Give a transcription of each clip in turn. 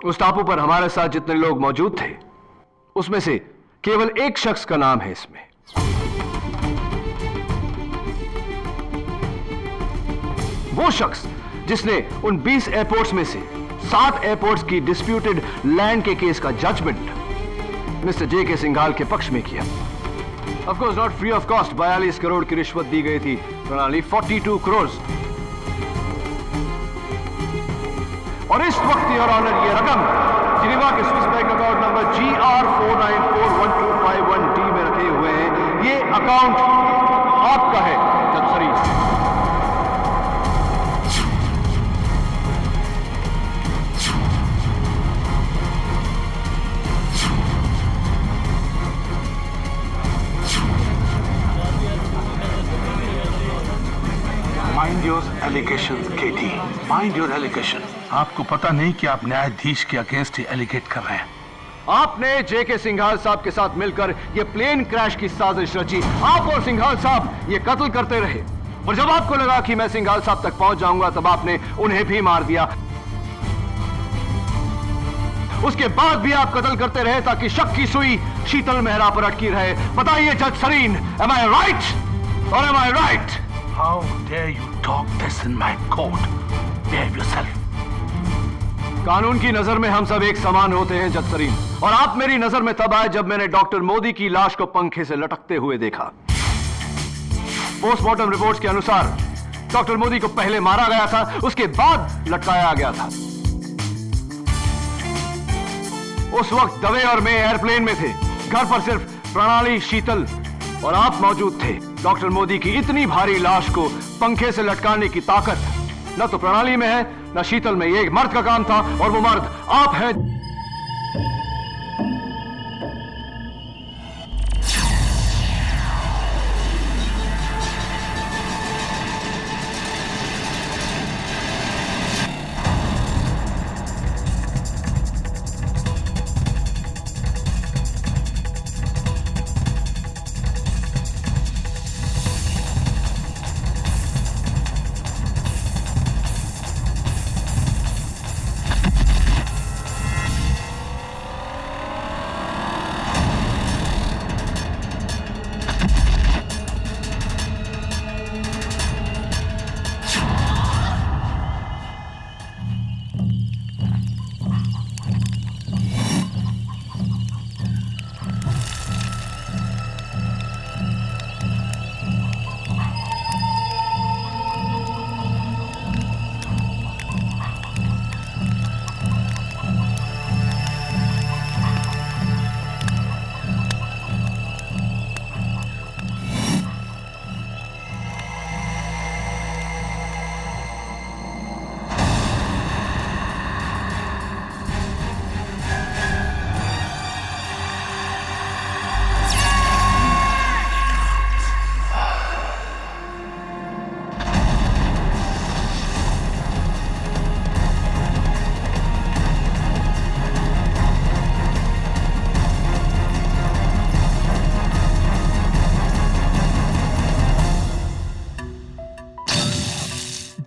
उस टापू पर हमारे साथ जितने लोग मौजूद थे उसमें से केवल एक शख्स का नाम है इसमें। वो शख्स जिसने उन 20 एयरपोर्ट्स में से 7 एयरपोर्ट्स की डिस्प्यूटेड लैंड के केस का जजमेंट मिस्टर जे.के. सिंघाल के पक्ष में किया। Of course not free of cost. 42 crore की रिश्वत दी गई थी प्रणाली, 42 करोड़। और इस वक्त योर ऑनर ये रकम जिनेवा के Swiss bank account number GR49412551D में रखे हुए हैं। ये अकाउंट आपका है जज Sarin. Mind your allegations, KT. Mind your allegation. आपको पता नहीं कि आप न्यायाधीश के अगेंस्ट ही एलिगेट कर रहे हैं। आपने जे.के. सिंघाल साहब के साथ मिलकर ये प्लेन क्रैश की साजिश रची। आप और सिंघाल साहब ये कत्ल करते रहे और जब आपको लगा कि मैं सिंघाल साहब तक पहुंच जाऊंगा तब आपने उन्हें भी मार दिया। उसके बाद भी आप कत्ल करते रहे ताकि शक की सुई शीतल मेहरा पर अटकी रहे। बताइए जज Sarin, am I right or am I right? How dare you talk this in my court? Behave yourself. कानून की नजर में हम सब एक समान होते हैं जज सरीन, और आप मेरी नजर में तब आए जब मैंने डॉक्टर मोदी की लाश को पंखे से लटकते हुए देखा। पोस्टमार्टम रिपोर्ट्स के अनुसार डॉक्टर मोदी को पहले मारा गया था, उसके बाद लटकाया गया था। उस वक्त दवे और मैं एयरप्लेन में थे। घर पर सिर्फ प्रणाली, शीतल और आप मौजूद थे। डॉक्टर मोदी की इतनी भारी लाश को पंखे से लटकाने की ताकत न तो प्रणाली में है न शीतल में। ये एक मर्द का काम था और वो मर्द आप हैं।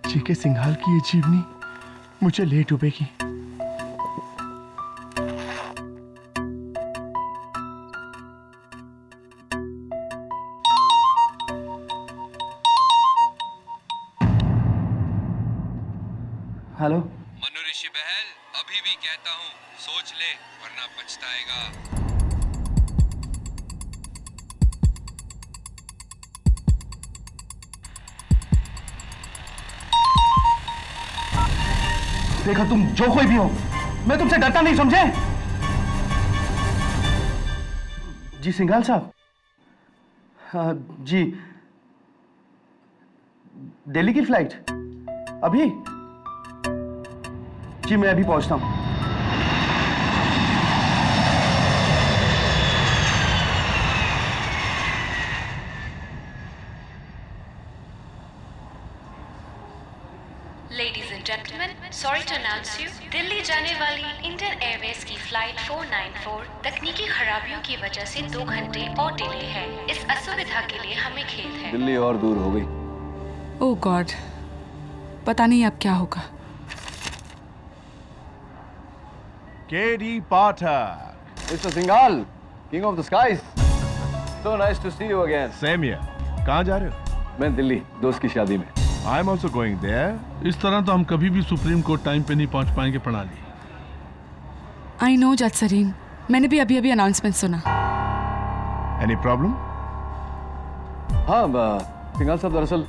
जे.के. सिंघाल की ये जीवनी मुझे ले डूबेगी। हेलो मनु ऋषि बहल, अभी भी कहता हूँ सोच ले वरना पछताएगा। देखो तुम जो कोई भी हो, मैं तुमसे डरता नहीं, समझे? जी सिंघाल साहब। जी दिल्ली की फ्लाइट अभी? जी मैं अभी पहुंचता हूं। Ladies and gentlemen, sorry to announce you, Delhi जाने वाली इंडियन एयरवेज की फ्लाइट 494 तकनीकी खराबियों की वजह से 2 घंटे और डिले है। इस असुविधा के लिए हमें खेद है। दिल्ली और दूर हो गई। ओह गॉड, पता नहीं अब क्या होगा। KD Pathak. Mr. Singhal, king of the skies. So nice to see you again. Same here. कहाँ जा रहे हो? मैं दिल्ली दोस्त की शादी में. I'm also going there. इस तरह तो हम कभी भी सुप्रीम कोर्ट टाइम पे नहीं पहुंच पाएंगे प्रणाली। आई नो जज सरीन, मैंने भी अभी अनाउंसमेंट सुना। Any problem? हाँ सिंघाल साहब, दरअसल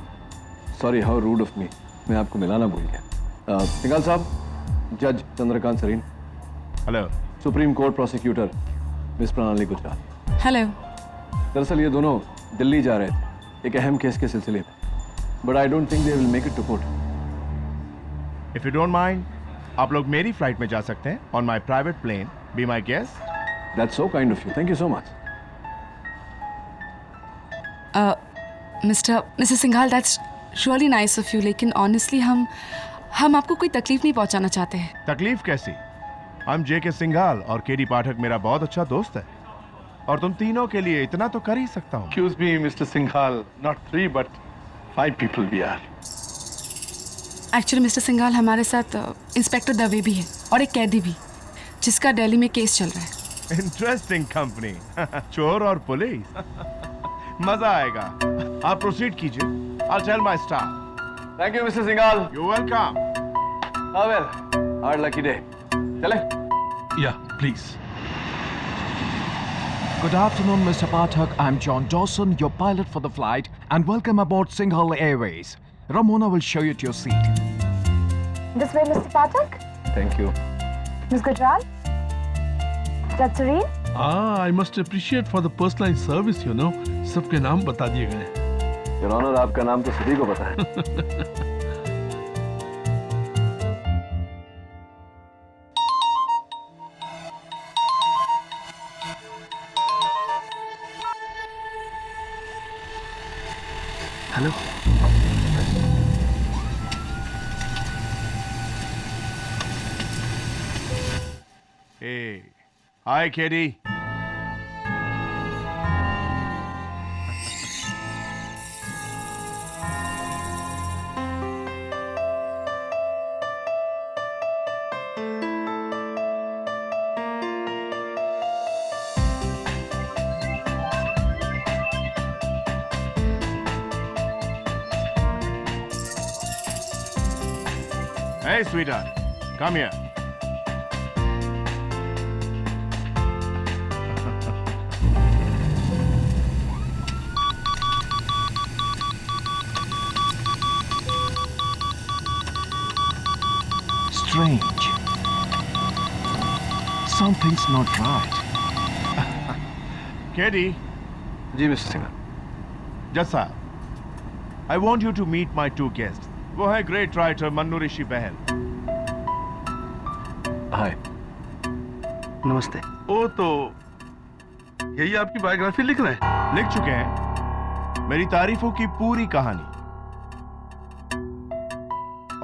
sorry how rude of me, मैं आपको मिलाना भूल गया. सिंघाल साहब, जज Chandrakant Sarin. Hello. Supreme court prosecutor miss Pranali Gujral. Hello. दरअसल ये दोनों दिल्ली जा रहे थे एक अहम केस के सिलसिले में, but I don't think they will make it to court. If you don't mind, आप लोग मेरी फ्लाइट में जा सकते हैं on my private plane. Be my guest. That's so kind of you, thank you so much. Mister Singhal, that's really nice of you, लेकिन honestly हम आपको कोई तकलीफ नहीं पहुंचाना चाहते हैं. तकलीफ कैसी? हम JK सिंघाल और KD पाठक मेरा बहुत अच्छा दोस्त है, और तुम तीनों के लिए इतना तो कर ही सकता हूँ. Excuse me, Mr. Singhal, not 3 but 5 people we are. Actually mister Singhal, हमारे साथ इंस्पेक्टर दवे भी है और एक कैदी भी, जिसका दिल्ली में केस चल रहा है. Interesting company. चोर और पुलिस. मजा आएगा. आप प्रोसीड कीजिए. I'll tell my staff. Thank you mister Singhal. You're welcome. Well, our lucky day. चले. Yeah, please. Good afternoon, Mr. Pathak. I'm John Dawson, your pilot for the flight, and welcome aboard Singhal Airways. Ramona will show you to your seat. This way, Mr. Pathak. Thank you. Ms. Gujral. Judge Serene. I must appreciate for the personalized service, you know. सबके नाम बता दिए गए. Your honour, आपका नाम तो सभी को पता है. Hello. Hey. Hi, KD. Hey, sweetheart. Come here. Strange. Something's not right. KD, ji mister Singhal. Just sir, I want you to meet my 2 guests. वो है ग्रेट राइटर मन्नू ऋषि बहल. हाय. नमस्ते. ओ तो यही आपकी बायोग्राफी लिख रहे हैं? लिख चुके हैं मेरी तारीफों की पूरी कहानी.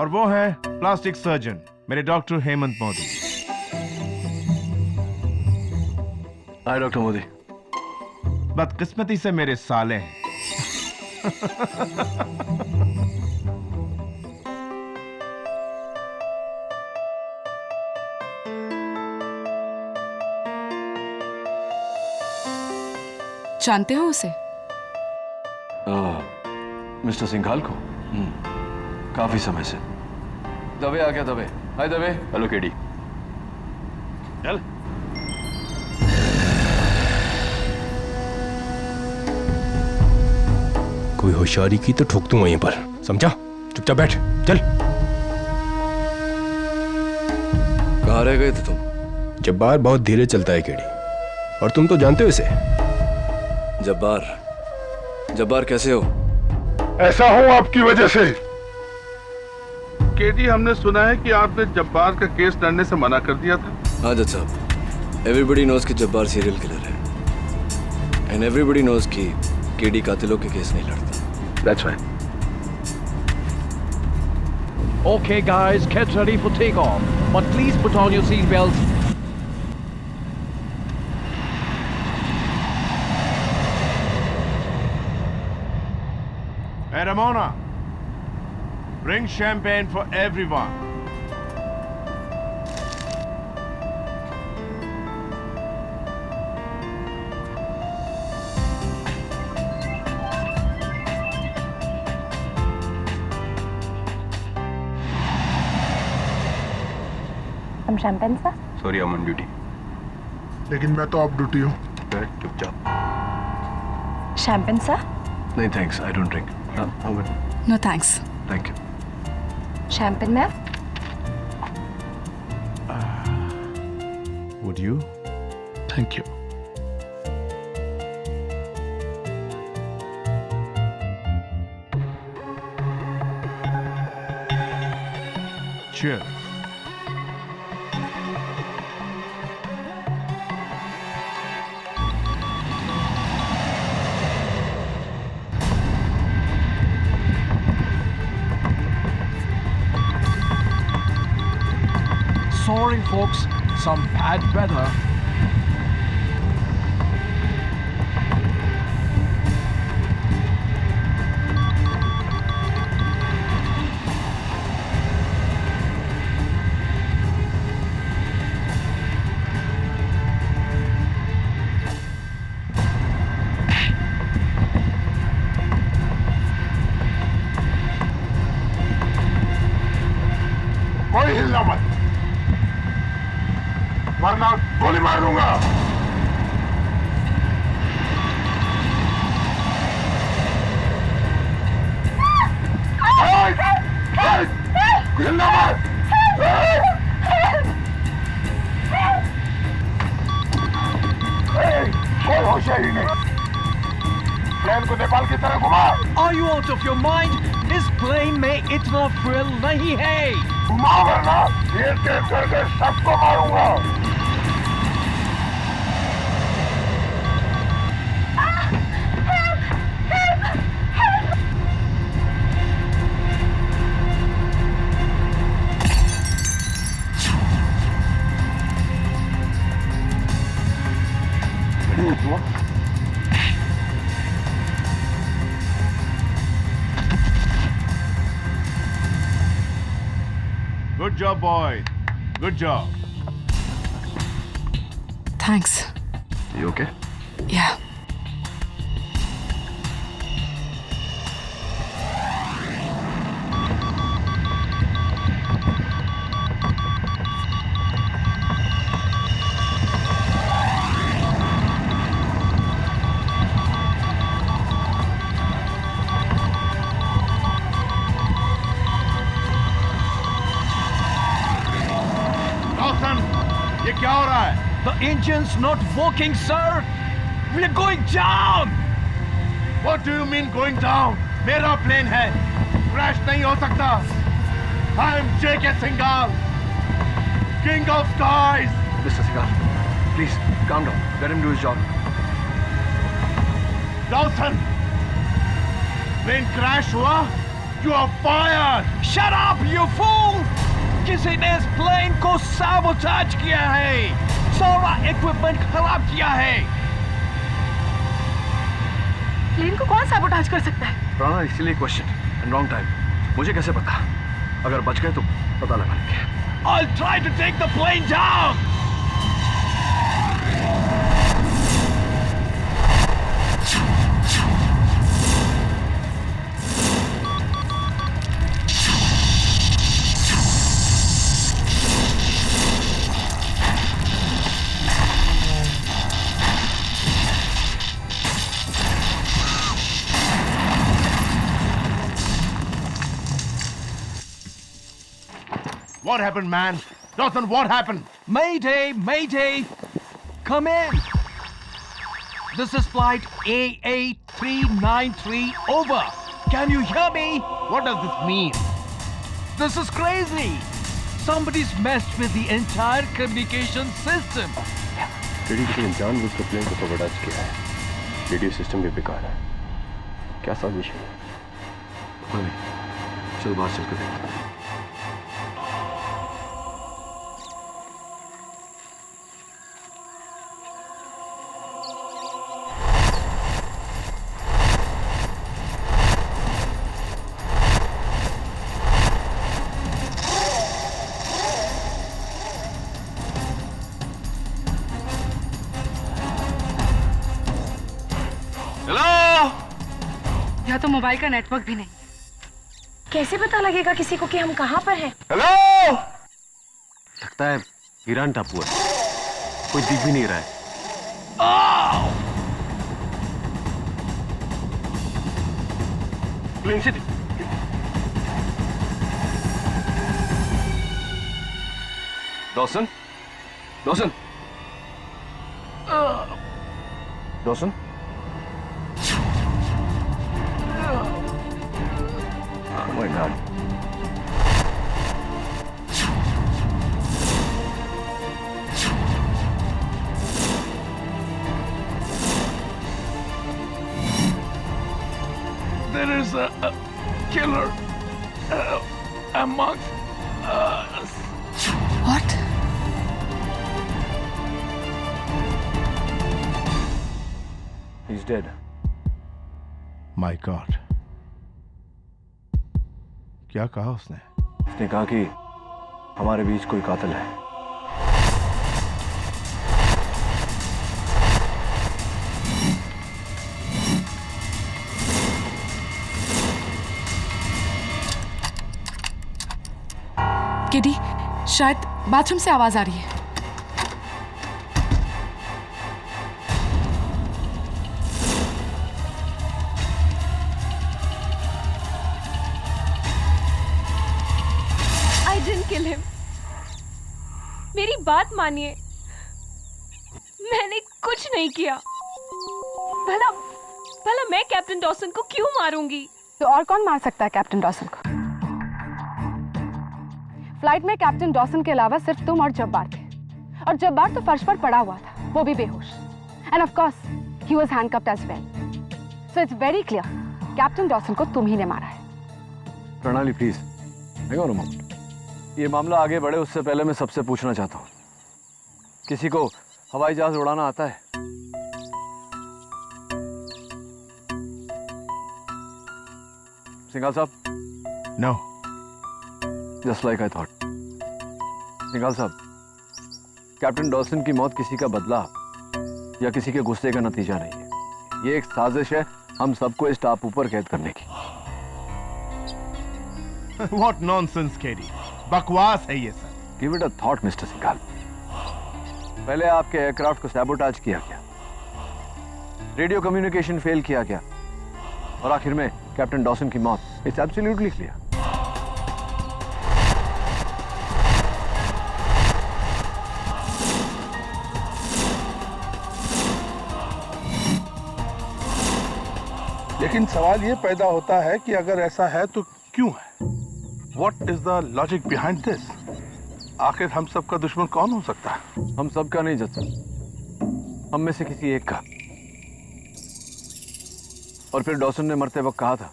और वो है प्लास्टिक सर्जन मेरे डॉक्टर हेमंत मोदी. हाय डॉक्टर मोदी. बदकिस्मती से मेरे साले हैं. जानते हो उसे? मिस्टर सिंघाल को? काफी समय से. दवे आ गया. Dave. Hi Dave. Hello KD. चल. कोई होशियारी की तो ठोक दूंगा यहीं पर, समझा? चुपचाप बैठ. चल. कहाँ रह गए थे तुम? जब्बार बहुत धीरे चलता है केडी, और तुम तो जानते हो इसे. जब्बार कैसे हो? ऐसा हूँ आपकी वजह से. केडी, हमने सुना है कि आपने जब्बार का केस लड़ने से मना कर दिया था. हाँ जज साहब, एवरीबडी नोज कि जब्बार सीरियल किलर है, एंड एवरीबडी नोज कि केडी कातिलों के केस नहीं लड़ता. That's right. Okay, guys, get ready for takeoff. But please put on your seatbelts. Hey Ramona, bring champagne for everyone. some champagne, sir? Sorry, I am on duty. लेकिन मैं तो of duty हूँ। चुपचाप। Champagne, sir? नहीं thanks, I don't drink. No thanks. Thank you. Champagne, ma'am? Would you? Thank you. Cheers. Sorry, folks, some bad weather. कोई हिलना मत, वरना गोली मार दूंगा। हिलना मत। कोई होशियारी नहीं। प्लेन को नेपाल की तरह घुमा। Are you out of your mind? इस plane में इतना thrill नहीं है। घुमाओ वरना ये टेप करके सबको मारूंगा। Good job, boy. Good job. Thanks. You okay? Yeah. Dawson, ये क्या हो रहा है? The engine's not working, sir. We're going down. What do you mean going down? मेरा प्लेन है, क्रैश नहीं हो सकता। I'm J.K. Singhal, King of Skies. Mr. Singhal, please calm down. Let him do his job. Dawson, plane crash हुआ? You are fired. Shut up, you fool! किसी ने इस plane को sabotage किया है, सारा इक्विपमेंट खराब किया है। प्लेन को कौन sabotage कर सकता है? राणा, इसीलिए क्वेश्चन एंड रॉन्ग टाइम। मुझे कैसे पता? अगर बच गए तो पता लगा लेंगे। I'll try to take the plane down. What happened, man? Dawson, what happened? Mayday, mayday. Come in. This is flight AA393 over. Can you hear me? What does this mean? This is crazy. Somebody's messed with the entire communication system. Radio किसी ने जानबूझकर plane को sabotage किया है। Radio system भी बेकार है। क्या साजिश है? पता नहीं। चल बाहर चल कर देखते हैं। यहाँ तो मोबाइल का नेटवर्क भी नहीं। कैसे पता लगेगा किसी को कि हम कहाँ पर हैं? हेलो। लगता है ईरान टापू है, कोई दिख भी नहीं रहा है। Clean city. Dawson, Dawson, Dawson. Oh my God. There is a killer amongst us. What? He's dead. My God. क्या कहा उसने? उसने कहा कि हमारे बीच कोई कातिल है। किडी, शायद बाथरूम से आवाज आ रही है। I didn't kill him. मेरी बात मानिए, मैंने कुछ नहीं किया। भला भला मैं कैप्टन डॉसन को क्यों मारूंगी? तो और कौन मार सकता है कैप्टन डॉसन को? फ्लाइट में कैप्टन डॉसन के अलावा सिर्फ तुम और जब्बार थे, और जब्बार तो फर्श पर पड़ा हुआ था, वो भी बेहोश। And of course he was handcuffed as well. So it's very clear, captain Dawson को तुम ही ने मारा है। Pranali please, hang on a moment. ये मामला आगे बढ़े उससे पहले मैं सबसे पूछना चाहता हूँ, किसी को हवाई जहाज उड़ाना आता है? सिंघाल साहब? No. Just like I thought. Singhal साहब, कैप्टन डॉसन की मौत किसी का बदला या किसी के गुस्से का नतीजा नहीं है। ये एक साजिश है हम सबको इस टापू पर कैद करने की। What nonsense, KD. बकवास है ये सब। Give it a thought mister Singhal. पहले आपके एयरक्राफ्ट को सैबोटाज किया गया, रेडियो कम्युनिकेशन फेल किया गया, और आखिर में कैप्टन डॉसन की मौत। It's absolutely clear. लेकिन सवाल ये पैदा होता है कि अगर ऐसा है तो क्यों है? What is the logic behind this? आखिर हम सब का दुश्मन कौन हो सकता है? हम सब का नहीं जज, हम में से किसी एक का। और फिर डॉसन ने मरते वक्त कहा था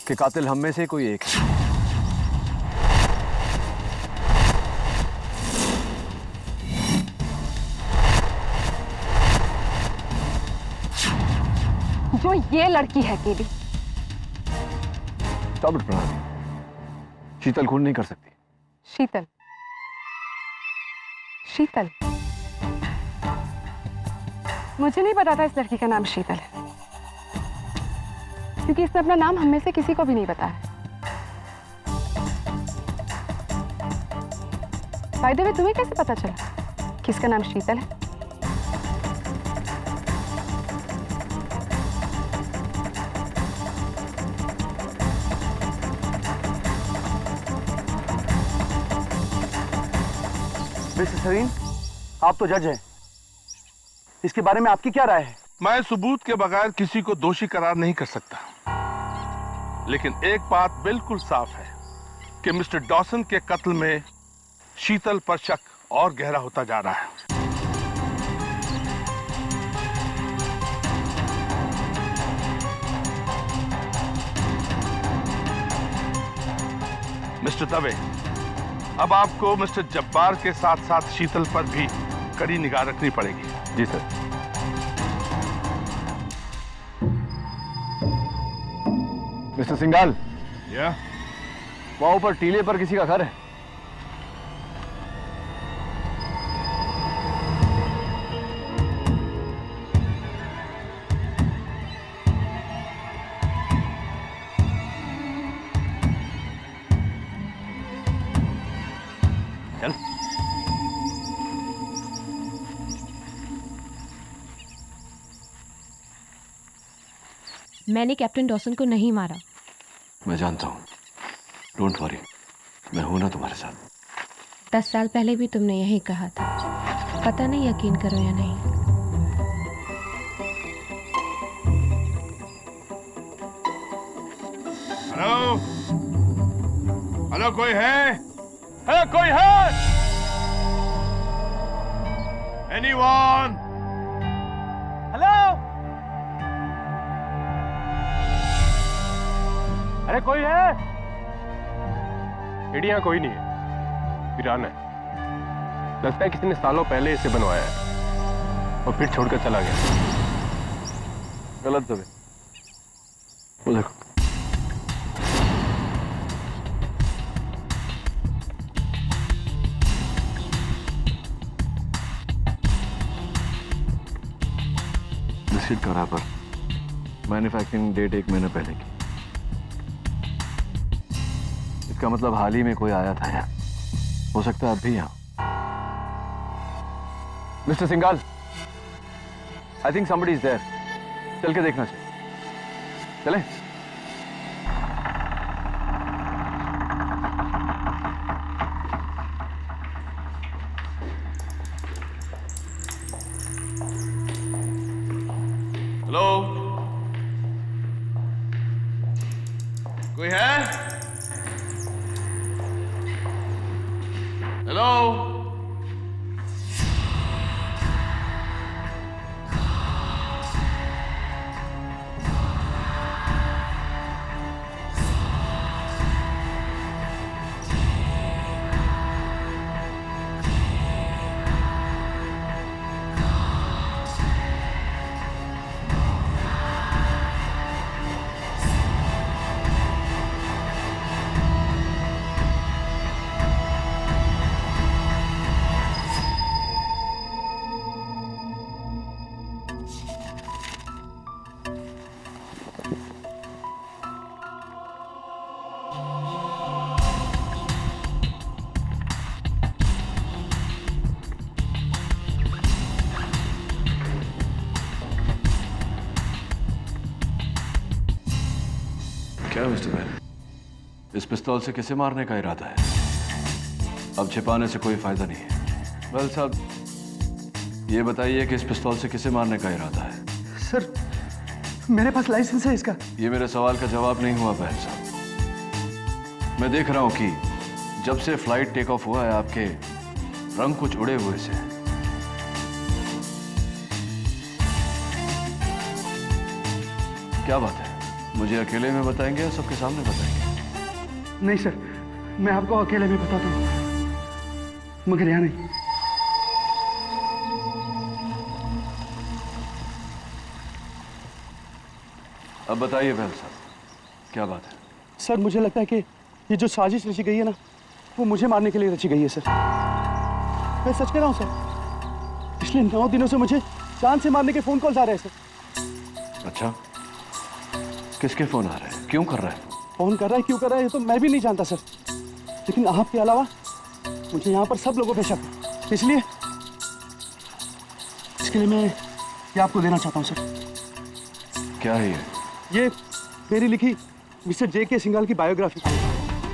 कि कातिल हम में से कोई एक है। जो ये लड़की है केडी। स्टॉप इट प्रणाली, शीतल खून नहीं कर सकती। शीतल? शीतल? मुझे नहीं पता था इस लड़की का नाम शीतल है, क्योंकि इसने अपना नाम हम में से किसी को भी नहीं बताया। बाय द वे, तुम्हें कैसे पता चला कि इसका नाम शीतल है? मिस्टर सरीन, आप तो जज हैं, इसके बारे में आपकी क्या राय है? मैं सबूत के बगैर किसी को दोषी करार नहीं कर सकता, लेकिन एक बात बिल्कुल साफ है कि मिस्टर डॉसन के कत्ल में शीतल पर शक और गहरा होता जा रहा है। मिस्टर दवे, अब आपको मिस्टर जब्बार के साथ साथ शीतल पर भी कड़ी निगाह रखनी पड़ेगी। जी सर। मिस्टर सिंघाल, वहां ऊपर टीले पर किसी का घर है? मैंने कैप्टन डॉसन को नहीं मारा। मैं जानता हूँ, डोंट वरी, मैं हूं ना तुम्हारे साथ। 10 साल पहले भी तुमने यही कहा था, पता नहीं यकीन करो या नहीं। हेलो हेलो, कोई है? हेलो, कोई है? एनीवन? हेलो, अरे कोई है? एडी यहाँ कोई नहीं है, वीरान है। लगता है किसी ने सालों पहले इसे बनवाया है और फिर छोड़कर चला गया। गलत जगह। वो देखो, रिसीट करा पर मैन्युफैक्चरिंग डेट 1 महीने पहले की। इसका मतलब हाल ही में कोई आया था यहाँ, हो सकता है अब भी यहाँ। Mister Singhal, I think somebody is there, चल के देखना चाहिए। चले? हेलो, कोई है? हेलो, क्या मिस्टर बैन, इस पिस्तौल से किसे मारने का इरादा है? अब छिपाने से कोई फायदा नहीं है। वेल साहब, ये बताइए कि इस पिस्तौल से किसे मारने का इरादा है? सर, मेरे पास लाइसेंस है इसका। ये मेरे सवाल का जवाब नहीं हुआ बैन साहब। मैं देख रहा हूं कि जब से फ्लाइट टेक ऑफ हुआ है आपके रंग कुछ उड़े हुए से हैं। क्या बात है? मुझे अकेले में बताएंगे या सबके सामने बताएंगे? नहीं सर, मैं आपको अकेले में बताता हूँ, मगर यहाँ नहीं। अब बताइए बैल साहब, क्या बात है? सर, मुझे लगता है कि ये जो साजिश रची गई है ना, वो मुझे मारने के लिए रची गई है सर। मैं सच कह रहा हूँ सर, पिछले 9 दिनों से मुझे जान से मारने के फोन कॉल्स आ रहे हैं सर। अच्छा, किसके फोन आ रहे हैं? क्यों कर रहा है? फोन कर रहा है, क्यों कर रहा है, ये तो मैं भी नहीं जानता सर, लेकिन आपके अलावा मुझे यहाँ पर सब लोगों पे शक है। इसलिए इसके लिए मैं ये आपको देना चाहता हूँ सर। क्या है ये मेरी लिखी मिस्टर जे.के. सिंघाल की बायोग्राफी,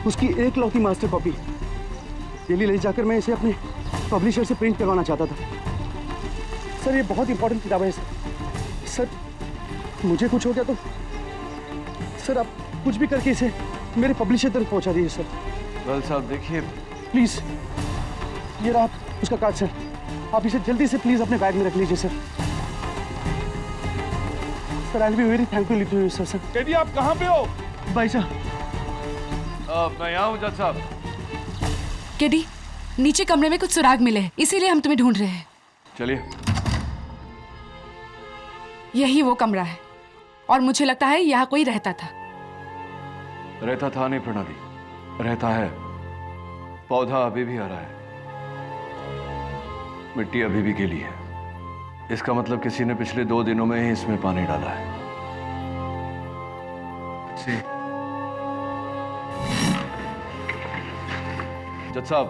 उसकी एकलौती मास्टर कॉपी। दिल्ली ले जाकर मैं इसे अपने पब्लिशर से प्रिंट करवाना चाहता था सर। ये बहुत इंपॉर्टेंट किताब है सर। मुझे कुछ हो गया तो सर आप कुछ भी करके इसे मेरे पब्लिशर तक पहुंचा दीजिए सर। वेल साहब देखिए, प्लीज, ये रहा उसका कार्ड सर, आप इसे जल्दी से प्लीज अपने बैग में रख लीजिए sir. Sir, I will be very thankful to you sir. Sir, Teddy, आप कहाँ पे हो? भाई साहब, मैं यहाँ हूँ जज साहब। केडी, नीचे कमरे में कुछ सुराग मिले हैं, इसीलिए हम तुम्हें ढूंढ रहे हैं। चलिए। यही वो कमरा है और मुझे लगता है यहाँ कोई रहता था। रहता था नहीं प्रणाली, रहता है। पौधा अभी भी हरा है, मिट्टी अभी भी गीली है। इसका मतलब किसी ने पिछले 2 दिनों में ही इसमें पानी डाला है। जज साहब,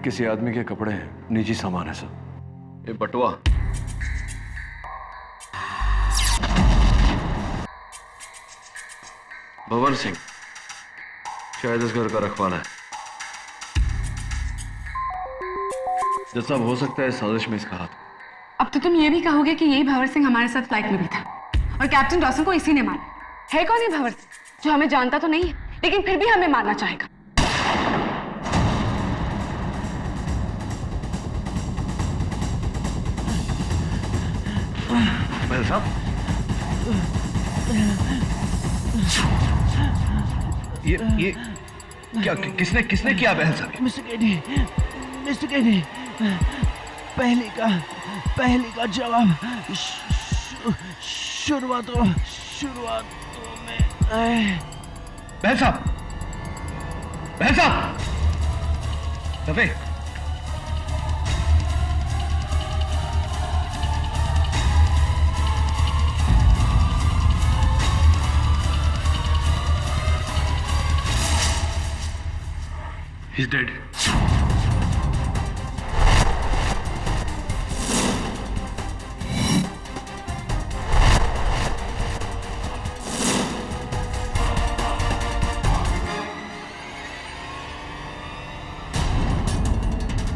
किसी आदमी के कपड़े हैं, निजी सामान है सब। ये बटुआ भवन सिंह शायद इस घर का रखवाला है। जज साहब, हो सकता है साजिश में इसका हाथ। अब तो तुम ये भी कहोगे कि यही भंवर सिंह हमारे साथ फ्लाइट में भी था और कैप्टन डॉसन को इसी ने मारा। है कौन ये भंवर सिंह, जो हमें जानता तो नहीं है लेकिन फिर भी हमें मारना चाहेगा? महल साहब, ये क्या किसने किया महल साहब? मिस्टर केडी, पहले का जवाब शुरुआतों में। महल साहब, दफे He's dead.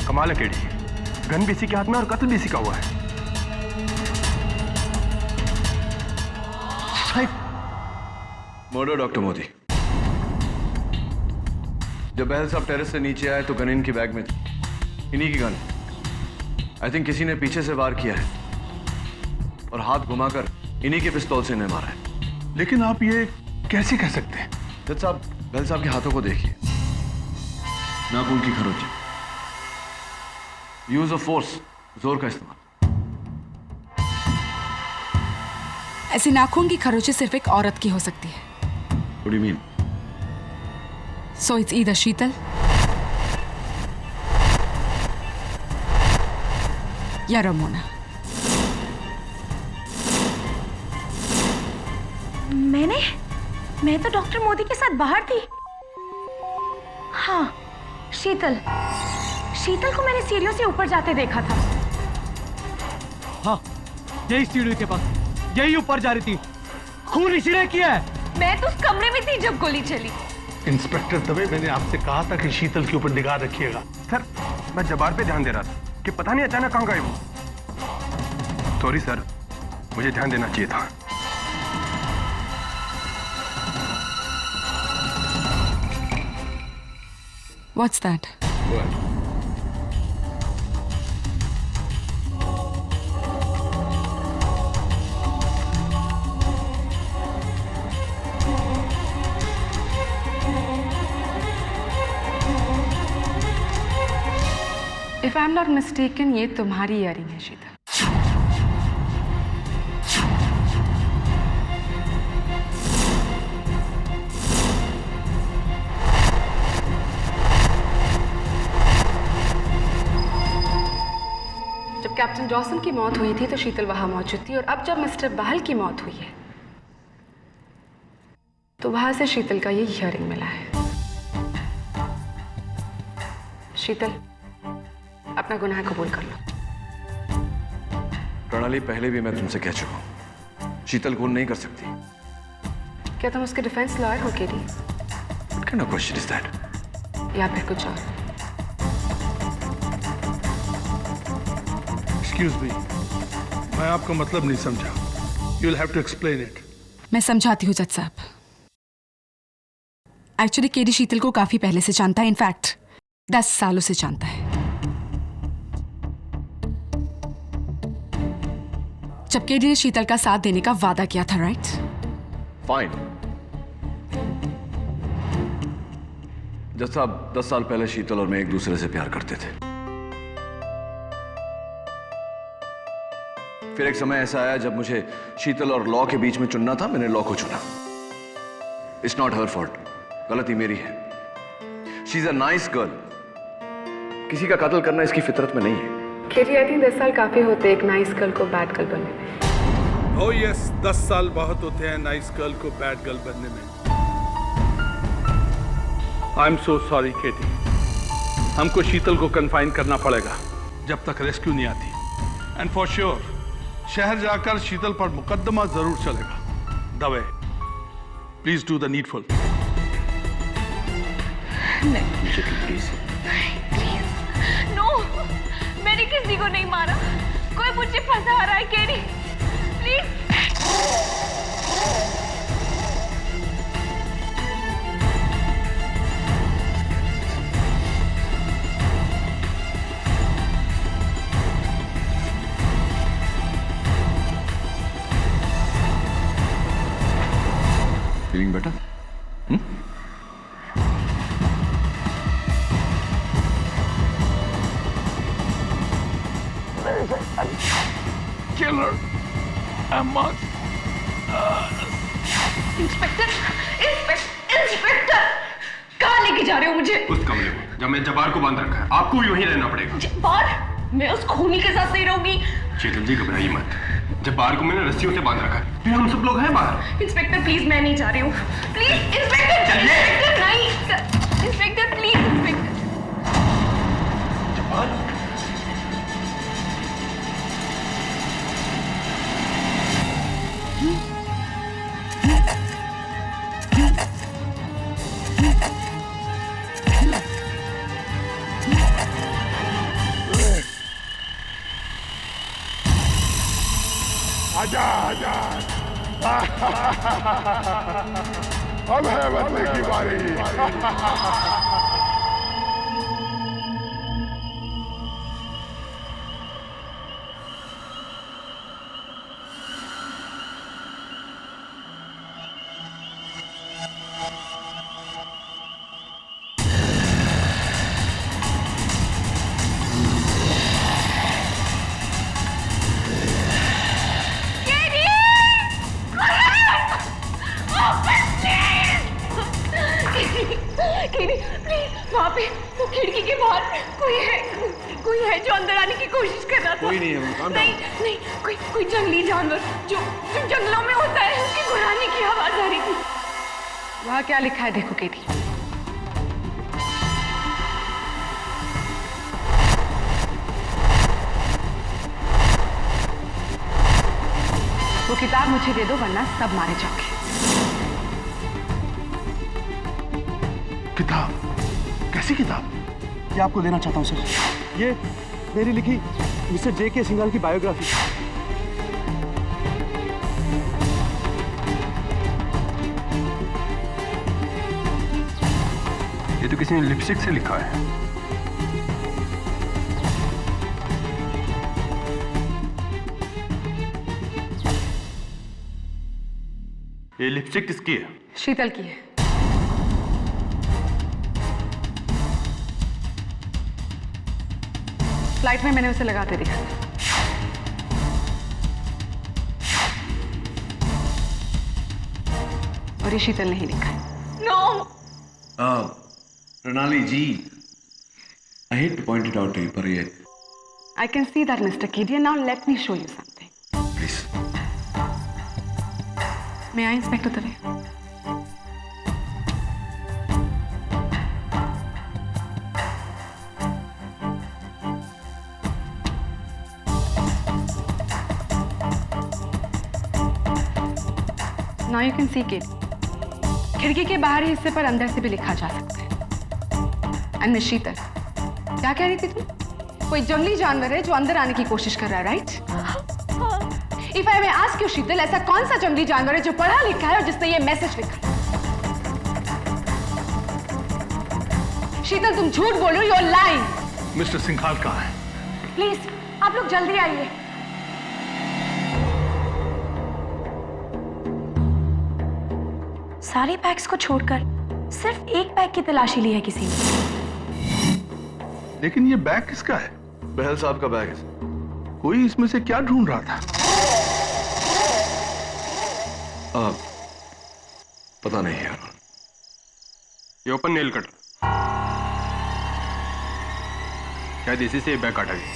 कमाल है केडी, गन भी इसी के हाथ में और कत्ल भी इसी का हुआ है। Murder doctor Modi. जब बहल साहब टेरेस से नीचे आए तो गन इनकी बैग में थी, इन्हीं की गन। आई थिंक किसी ने पीछे से वार किया है और हाथ घुमाकर इन्हीं के पिस्तौल से इन्हें मारा है। लेकिन आप ये कैसे कह सकते हैं? जज साहब, बहल साहब के हाथों को देखिए, नाखून की खरोंच, यूज ऑफ फोर्स, जोर का इस्तेमाल। ऐसी नाखून की खरोंचें सिर्फ एक औरत की हो सकती है। What do you mean? So it's either शीतल या रमोना। मैं तो डॉक्टर मोदी के साथ बाहर थी। हाँ, शीतल को मैंने सीढ़ियों से ऊपर जाते देखा था। हाँ, यही सीढ़ी के पास, यही ऊपर जा रही थी। खून इसी ने किया है। मैं तो उस कमरे में थी जब गोली चली। इंस्पेक्टर दवे, मैंने आपसे कहा था कि शीतल के ऊपर निगाह रखिएगा। सर, मैं जबार पे ध्यान दे रहा था कि पता नहीं अचानक कहाँ गए वो। सॉरी सर, मुझे ध्यान देना चाहिए था। What's that? If I'm not mistaken, ये तुम्हारी इयरिंग है शीतल। जब कैप्टन डॉसन की मौत हुई थी तो शीतल वहां मौजूद थी, और अब जब मिस्टर बहल की मौत हुई है तो वहां से शीतल का ये इयरिंग मिला है। शीतल, अपना गुनाह कबूल कर लो। प्रणाली, पहले भी मैं तुमसे कह चुका हूं, शीतल खून नहीं कर सकती। क्या तुम उसके डिफेंस लॉयर हो KD? What kind of question is that? या फिर कुछ और? Excuse me, मैं आपका मतलब नहीं समझा। You'll have to explain it. मैं समझाती हूँ जज साहब। एक्चुअली केडी शीतल को काफी पहले से जानता है, इनफैक्ट 10 सालों से जानता है। जब केडी ने शीतल का साथ देने का वादा किया था, राइट? फाइन। जज साहब, 10 साल पहले शीतल और मैं एक दूसरे से प्यार करते थे। फिर एक समय ऐसा आया जब मुझे शीतल और लॉ के बीच में चुनना था, मैंने लॉ को चुना। इट्स नॉट हर फॉल्ट, गलती मेरी है। She is a nice girl. किसी का कत्ल करना इसकी फितरत में नहीं है। केडी, आई थिंक 10 साल काफी होते एक नाइस गर्ल को बैड गर्ल बनने में। Oh yes, 10 साल बहुत होते हैं नाइस गर्ल को बैड गर्ल बनने में। आई एम सो सॉरी केटी, हमको शीतल को कन्फाइन करना पड़ेगा जब तक रेस्क्यू नहीं आती। एंड फॉर श्योर शहर जाकर शीतल पर मुकदमा जरूर चलेगा। Dave, please do the needful. नहीं प्लीज नो, मैंने किसी को नहीं मारा, कोई मुझे फंसा रहा है KD, please. Feeling better? Killer, Ahmad. Inspector, inspector, कहाँ लेके जा रहे हो मुझे? उस कमरे में जब मैं जब्बार को बांध रखा है, आपको यहीं रहना पड़ेगा। जब्बार? मैं उस खूनी के साथ नहीं रहूंगी। शीतल जी घबराइए मत, जब्बार को मैंने रस्सियों से बांध रखा है, फिर हम सब लोग हैं बाहर। इंस्पेक्टर प्लीज, मैं नहीं जा रही हूँ, प्लीज इंस्पेक्टर। चलिए। इंस्पेक्टर नहीं, इंस्पेक्टर प्लीज, इंस्पेक्टर। जब्बार आजा आजा अब है बदले की बारी। वहाँ पे वो खिड़की के बाहर कोई है जो अंदर आने की कोशिश कर रहा था। कोई नहीं है। नहीं, कोई जंगली जानवर जो जंगलों में होता है, उसकी गुर्राने की आवाज आ रही थी। वहाँ क्या लिखा है देखो केटी। वो किताब मुझे दे दो वरना सब मारे जाओगे। किताब? कैसी किताब? ये आपको देना चाहता हूँ सर। ये मेरी लिखी मिस्टर जे.के. सिंघाल की बायोग्राफी। ये तो किसी ने लिपस्टिक से लिखा है। ये लिपस्टिक किसकी है? शीतल की है। फ्लाइट में मैंने उसे लगाते देखा। और ये शीतल ने ही लिखा है। No Pranali ji, I hate to point it out to you, but yeah. I can see that, Mr. Kedia. Now let me show you something. Please. May I, Inspector Dave? Now you can see Kedia. खिड़की के बाहरी हिस्से पर अंदर से भी लिखा जा सकता है। एंड मिस शीतल, क्या कह रही थी तुम? कोई जंगली जानवर है जो अंदर आने की कोशिश कर रहा है, right? If I may ask you Sheetal, ऐसा कौन सा जंगली जानवर है जो पढ़ा लिखा है और जिसने ये मैसेज लिखा? शीतल, तुम झूठ बोल रही हो, you are lying. Mister Singhal कहाँ है? प्लीज आप लोग जल्दी आइए। सारे बैग्स को छोड़कर सिर्फ एक बैग की तलाशी ली है किसी ने। लेकिन ये बैग किसका है? बहल साहब का बैग है। कोई इसमें से क्या ढूंढ रहा था? पता नहीं यार। ये ओपन नेल कटर, शायद इसी से बैग काटा गया।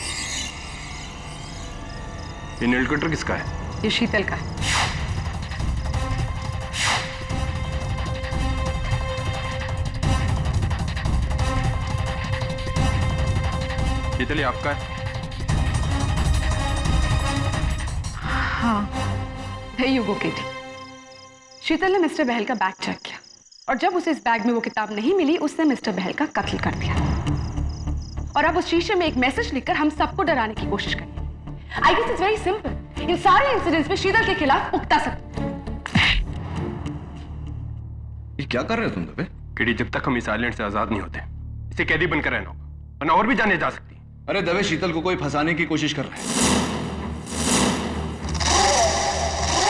ये नेल कटर किसका है? ये शीतल का है। शीतल, ये आपका है? हाँ, there you go, Katie. शीतल ने मिस्टर बहल का बैग चेक किया और जब उसे इस बैग में वो किताब नहीं मिली उसने मिस्टर बहल का कत्ल कर दिया। और अब उस शीशे में एक मैसेज लिखकर हम सबको डराने की कोशिश करें। I guess it's very simple. इन सारे इंसिडेंट्स में शीतल के खिलाफ पुख्ता सबूत। ये क्या कर रहे हो तुम दबे? किडी, जब तक हम इस आइलैंड से आजाद नहीं होते इसे कैदी बनकर रहना होगा, वरना और भी जाने जा सकती है। अरे दबे, शीतल को कोई फंसाने की कोशिश कर रहा है।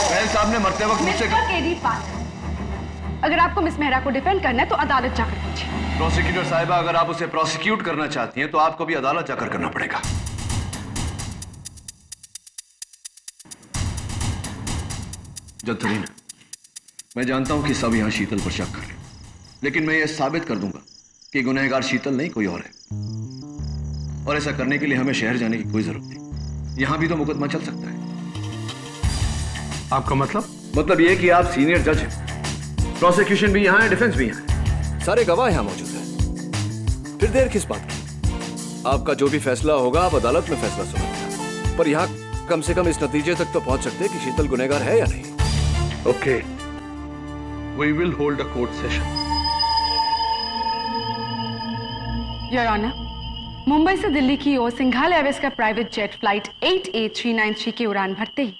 बहल साहब ने मरते वक्त मुझसे केडी पार्कर, अगर आपको मिस मेहरा को डिफेंड करना है तो अदालत जाकर पूछिए। प्रोसिक्यूटर साहिबा, अगर आप उसे प्रोसिक्यूट करना चाहती हैं तो आपको भी अदालत जाकर करना पड़ेगा। जत्थरीन, मैं जानता हूं कि सब यहां शीतल पर शक कर रहे हैं, लेकिन मैं यह साबित कर दूंगा कि गुनहगार शीतल नहीं कोई और है। और ऐसा करने के लिए हमें शहर जाने की कोई जरूरत नहीं। यहां भी तो मुकदमा चल सकता है। आपका मतलब? मतलब यह कि आप सीनियर जज हैं, प्रोसिक्यूशन भी यहां है, डिफेंस भी यहां है, सारे गवाह यहां मौजूद हैं। फिर देर किस बात की? आपका जो भी फैसला होगा आप अदालत में फैसला सुनाएंगे, पर यहां कम से कम इस नतीजे तक तो पहुंच सकते हैं कि शीतल गुनहगार है या नहीं। Okay, we will hold a court session. Your honour, Mumbai से दिल्ली की ओर सिंघाल एयरवेज का प्राइवेट जेट फ्लाइट 8A393 की उड़ान भरते ही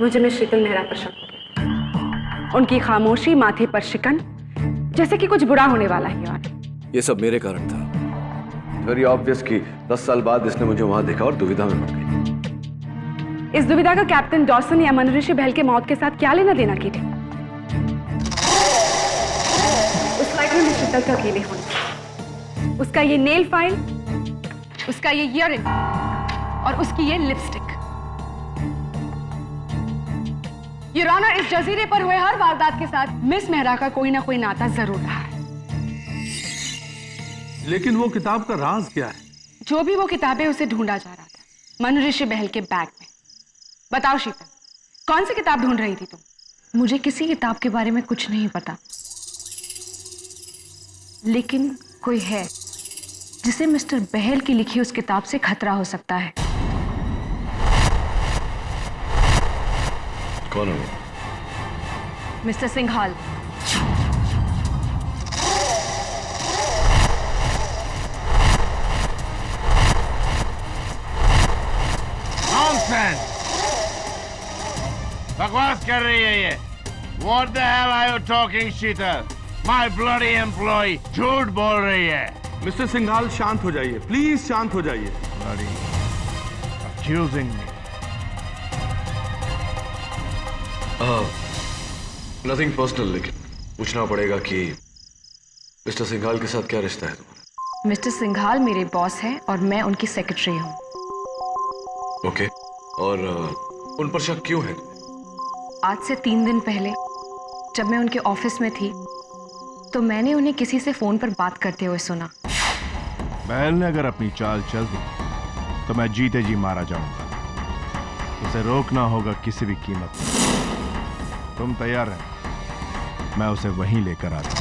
मुझे मिस शीतल मेहरा पर शक हो गया। उनकी खामोशी, माथे पर शिकन, जैसे कि कुछ बुरा होने वाला है। योर ऑनर, ये सब मेरे कारण था। वेरी ऑब्वियस कि 10 साल बाद इसने मुझे वहां देखा और दुविधा में पड़ गई। इस दुविधा का कैप्टन डॉसन या मनऋषि बहल के मौत के साथ क्या लेना देना की थी? उस फ्लाइट में मिस शीतल का अकेले होना, उसका ये नेल फाइल, उसका ये ईयररिंग और उसकी ये लिपस्टिक। योर ऑनर, इस जजीरे पर हुए हर वारदात के साथ मिस मेहरा का कोई ना कोई नाता जरूर रहा है। लेकिन वो किताब का राज क्या है? जो भी वो किताबें उसे ढूंढा जा रहा था मनऋषि बहल के बैग में। बताओ शीतल, कौन सी किताब ढूंढ रही थी तुम? मुझे किसी किताब के बारे में कुछ नहीं पता, लेकिन कोई है जिसे मिस्टर बहल की लिखी उस किताब से खतरा हो सकता है। कौन है वो? मिस्टर सिंघाल। Nonsense! बकवास कर रही है ये। What the hell are you talking, Sheetal? My bloody employee झूठ बोल रही है। मिस्टर सिंघाल, शांत हो जाइए, प्लीज शांत हो जाइए। Bloody accusing me. Nothing personal, लेकिन पूछना पड़ेगा कि मिस्टर सिंघाल के साथ क्या रिश्ता है तुम्हारा? मिस्टर सिंघाल मेरे बॉस हैं और मैं उनकी सेक्रेटरी हूँ। ओके, और उन पर शक क्यों है? आज से 3 दिन पहले जब मैं उनके ऑफिस में थी तो मैंने उन्हें किसी से फोन पर बात करते हुए सुना। बहल ने अगर अपनी चाल चल दी तो मैं जीते जी मारा जाऊंगा। उसे रोकना होगा किसी भी कीमत पर। तुम तैयार रहो, मैं उसे वहीं लेकर आता हूं।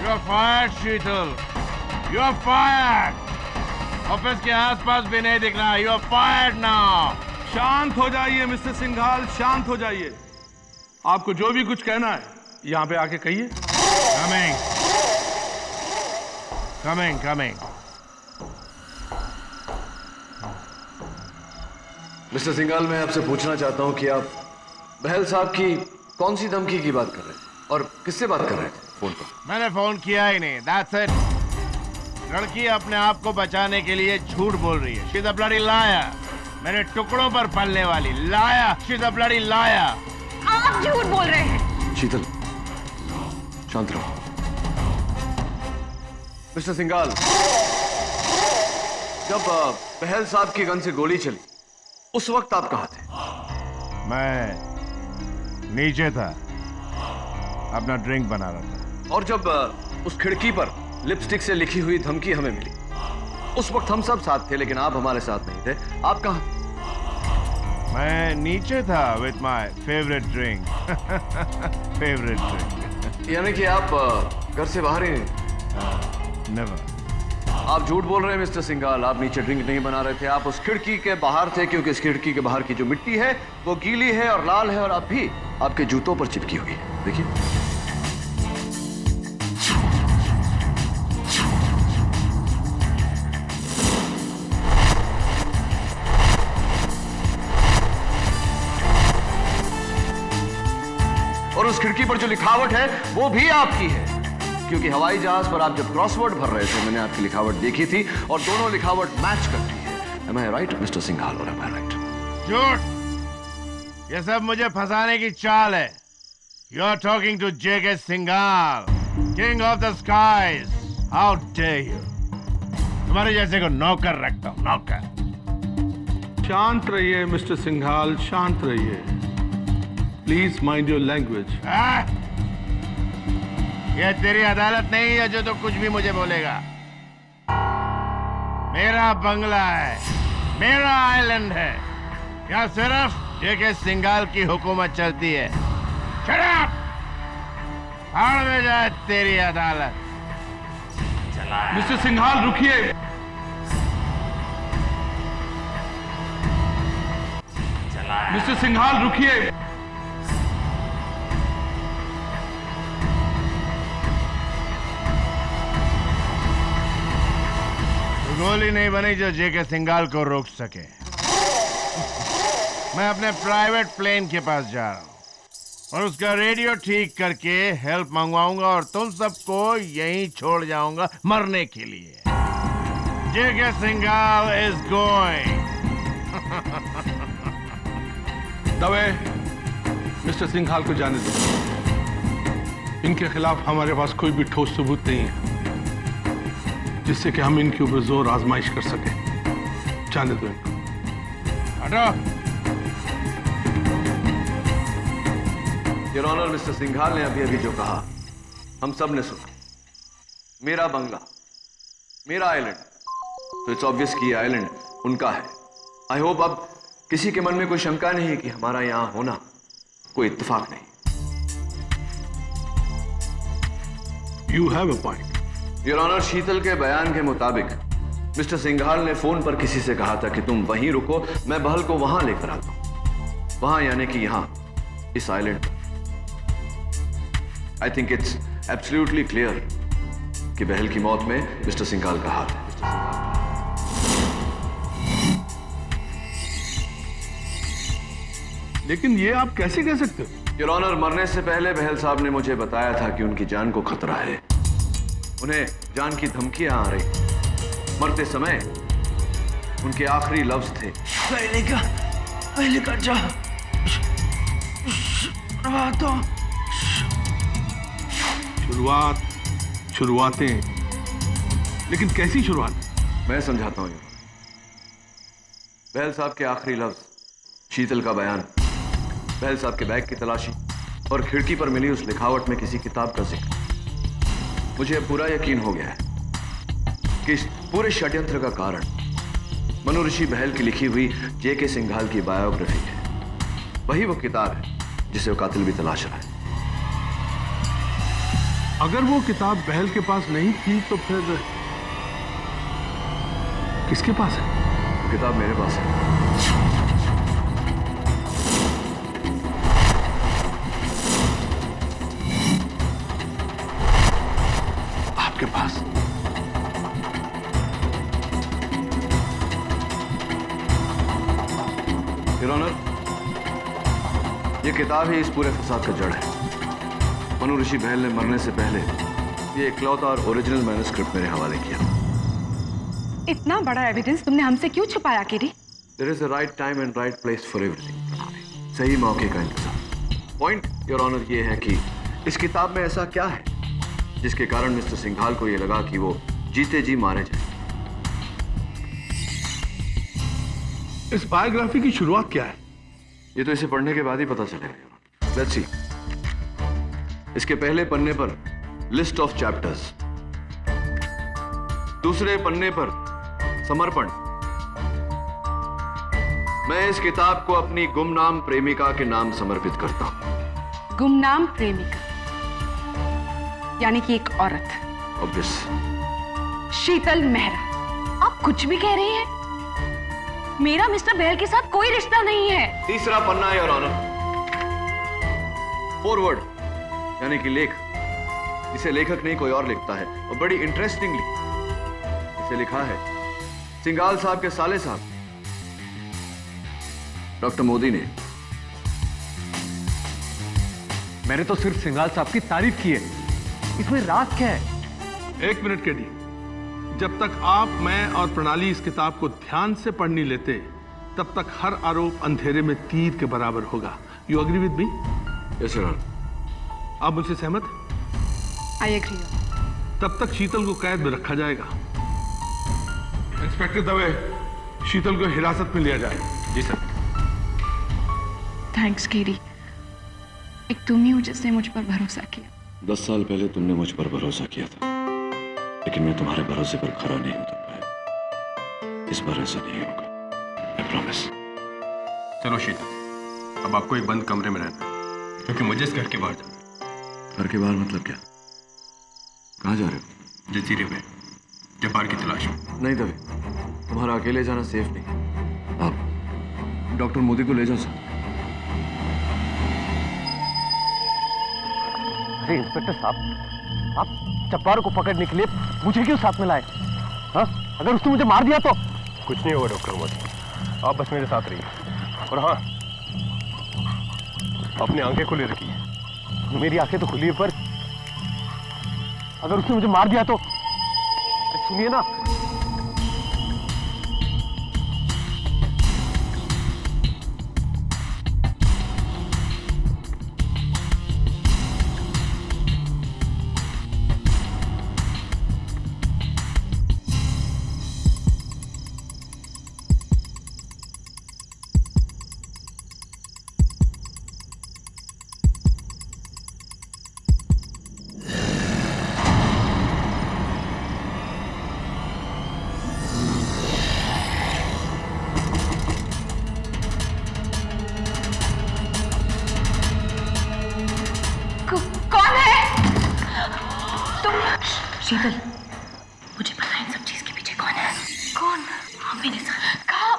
You're fired, Sheetal. You're fired। Office के आसपास भी नहीं दिख रहा। You're fired now। शांत हो जाइए मिस्टर सिंघाल, शांत हो जाइए। आपको जो भी कुछ कहना है यहाँ पे आके कहिए। Coming। Coming, coming। Mister Singhal, मैं आपसे पूछना चाहता हूं कि आप बहल साहब की कौन सी धमकी की बात कर रहे हैं और किससे बात कर रहे थे फोन पर? मैंने फोन किया ही नहीं। That's it। लड़की अपने आप को बचाने के लिए झूठ बोल रही है। She's a bloody liar। मेरे टुकड़ों पर पलने वाली लाया। She's a bloody liar। आप झूठ बोल रहे हैं। शीतल, शांत रहो। मिस्टर सिंघाल, जब बहल साहब की गन से गोली चली उस वक्त आप कहां थे? मैं नीचे था, अपना ड्रिंक बना रहा था। और जब उस खिड़की पर लिपस्टिक से लिखी हुई धमकी हमें मिली उस वक्त हम सब साथ थे, लेकिन आप हमारे साथ नहीं थे। आप कहां थे? मैं नीचे था with my favourite drink. Favourite drink. यानी कि आप घर से बाहर ही नहीं? नेवर। आप झूठ बोल रहे हैं मिस्टर सिंघाल। आप नीचे ड्रिंक नहीं बना रहे थे, आप उस खिड़की के बाहर थे, क्योंकि इस खिड़की के बाहर की जो मिट्टी है वो गीली है और लाल है और अब भी आपके जूतों पर चिपकी हुई है। देखिए। और उस खिड़की पर जो लिखावट है वो भी आपकी है, क्योंकि हवाई जहाज पर आप जब क्रॉसवर्ड भर रहे थे मैंने आपकी लिखावट देखी थी और दोनों लिखावट मैच करती है। Am I right, mister Singhal, और am I right? झूठ। ये सब मुझे फंसाने की चाल है। You are talking to J.K. Singhal, king of the skies. How dare you? तुम्हारे जैसे को नौकर रखता हूँ, नौकर। शांत रहिए मिस्टर सिंघाल, शांत रहिए। Please mind your language. यह तेरी अदालत नहीं है जो तो कुछ भी मुझे बोलेगा। मेरा बंगला है, मेरा आइलैंड है, यहाँ सिर्फ जेके सिंघाल की हुकूमत चलती है। Shut up! भाड़ में जाए तेरी अदालत। मिस्टर सिंघाल रुकिए। मिस्टर सिंघाल रुकिए। गोली नहीं बनी जो जेके सिंघाल को रोक सके। मैं अपने प्राइवेट प्लेन के पास जा रहा हूं और उसका रेडियो ठीक करके हेल्प मंगवाऊंगा और तुम सबको यहीं छोड़ जाऊंगा मरने के लिए। JK Singhal is going. Dave, mister Singhal को जाने दो। इनके खिलाफ हमारे पास कोई भी ठोस सबूत नहीं है जिससे कि हम इनके ऊपर जोर आजमाइश कर सके। जाने दो इनको। हटो। योर ऑनर, मिस्टर सिंघाल ने अभी अभी जो कहा हम सब ने सुना। मेरा बंगला, मेरा आइलैंड, तो इट्स ऑब्वियस कि ये आइलैंड उनका है। आई होप अब किसी के मन में कोई शंका नहीं है कि हमारा यहां होना कोई इत्तेफाक नहीं। You have a point. Your honour, Sheetal के बयान के मुताबिक मिस्टर सिंघाल ने फोन पर किसी से कहा था कि तुम वहीं रुको, मैं बहल को वहां लेकर आता हूं। वहां यानी कि यहां, इस आइलैंड पर। I think it's absolutely clear कि बहल की मौत में मिस्टर सिंघाल का हाथ है। लेकिन ये आप कैसे कह सकते हो? योर ऑनर, मरने से पहले बहल साहब ने मुझे बताया था कि उनकी जान को खतरा है। उन्हें जान की धमकियां आ रही। मरते समय उनके आखिरी लफ्ज थे, पहले का जा शुरुआतें, लेकिन कैसी शुरुआत? मैं समझाता हूं। बहल साहब के आखिरी लफ्ज, शीतल का बयान, बहल साहब के बैग की तलाशी और खिड़की पर मिली उस लिखावट में किसी किताब का जिक्र। मुझे पूरा यकीन हो गया है कि इस पूरे षड्यंत्र का कारण मनु ऋषि बहल की लिखी हुई जेके सिंघाल की बायोग्राफी है। वही वो किताब है जिसे वो कातिल भी तलाश रहा है। अगर वो किताब बहल के पास नहीं थी तो फिर किसके पास है? किताब मेरे पास है। आपके पास? योर ऑनर, ये किताब ही इस पूरे फसाद का जड़ है। मनु ऋषि बहल ने मरने से पहले ये इकलौता और ओरिजिनल मैन्युस्क्रिप्ट मेरे हवाले किया। इतना बड़ा एविडेंस तुमने हमसे क्यों छुपाया, किरी? There is a right time and right place for everything. सही मौके का इंतजार। पॉइंट योर ऑनर ये है कि इस किताब में ऐसा क्या है जिसके कारण मिस्टर सिंघाल को ये लगा कि वो जीते जी मारे जाए। इस बायोग्राफी की शुरुआत क्या है? ये तो इसे पढ़ने के बाद ही पता चलेगा। Let's see. इसके पहले पन्ने पर लिस्ट ऑफ चैप्टर्स, दूसरे पन्ने पर समर्पण। मैं इस किताब को अपनी गुमनाम प्रेमिका के नाम समर्पित करता हूं। गुमनाम प्रेमिका यानी कि एक औरत। ऑब्वियस। शीतल मेहरा, आप कुछ भी कह रही हैं? मेरा मिस्टर बहल के साथ कोई रिश्ता नहीं है। तीसरा पन्ना है, योर ऑनर। फॉरवर्ड यानी कि लेख, इसे लेखक नहीं कोई और लिखता है, और बड़ी इंटरेस्टिंगली इसे लिखा है सिंघाल साहब के साले साहब डॉक्टर मोदी ने। मैंने तो सिर्फ सिंघाल साहब की तारीफ की है, इसमें राज क्या है? एक मिनट केडी, जब तक आप, मैं और प्रणाली इस किताब को ध्यान से पढ़ नहीं लेते, तब तक हर आरोप अंधेरे में तीर के बराबर होगा। You agree with me? Yes sir. आप मुझसे सहमत? I agree. तब तक शीतल को कैद में रखा जाएगा। इंस्पेक्टर दवे, शीतल को हिरासत में लिया जाए। जी सर। थैंक्स केडी, एक तुम ही हो जिसने मुझ पर भरोसा किया। 10 साल पहले तुमने मुझ पर भरोसा किया था, लेकिन मैं तुम्हारे भरोसे पर खरा नहीं उतर पाया। इस बार ऐसा नहीं होगा, आई प्रॉमिस। चलो शीतल, अब आपको एक बंद कमरे में रहना है, क्योंकि मुझे इस घर के बाहर जाना। घर के बाहर मतलब क्या? कहाँ जा रहे हो? जजीरे में जब्बार की तलाश में। नहीं दवे, तुम्हारा अकेले जाना सेफ नहीं। आप डॉक्टर मोदी को ले जाओ सर। अरे इंस्पेक्टर साहब, आप जब्बार को पकड़ने के लिए मुझे क्यों साथ में लाए? हाँ, अगर उसने मुझे मार दिया तो? कुछ नहीं होगा डॉक्टर मोदी, आप बस मेरे साथ रहिए। और हाँ, अपनी आंखें खुली रखिए। मेरी आंखें तो खुली है, पर अगर उसने मुझे मार दिया तो? सुनिए ना, शीतल, मुझे पता है इन सब चीज के पीछे कौन है। कौन? हाँ, मेरे साथ। कहाँ?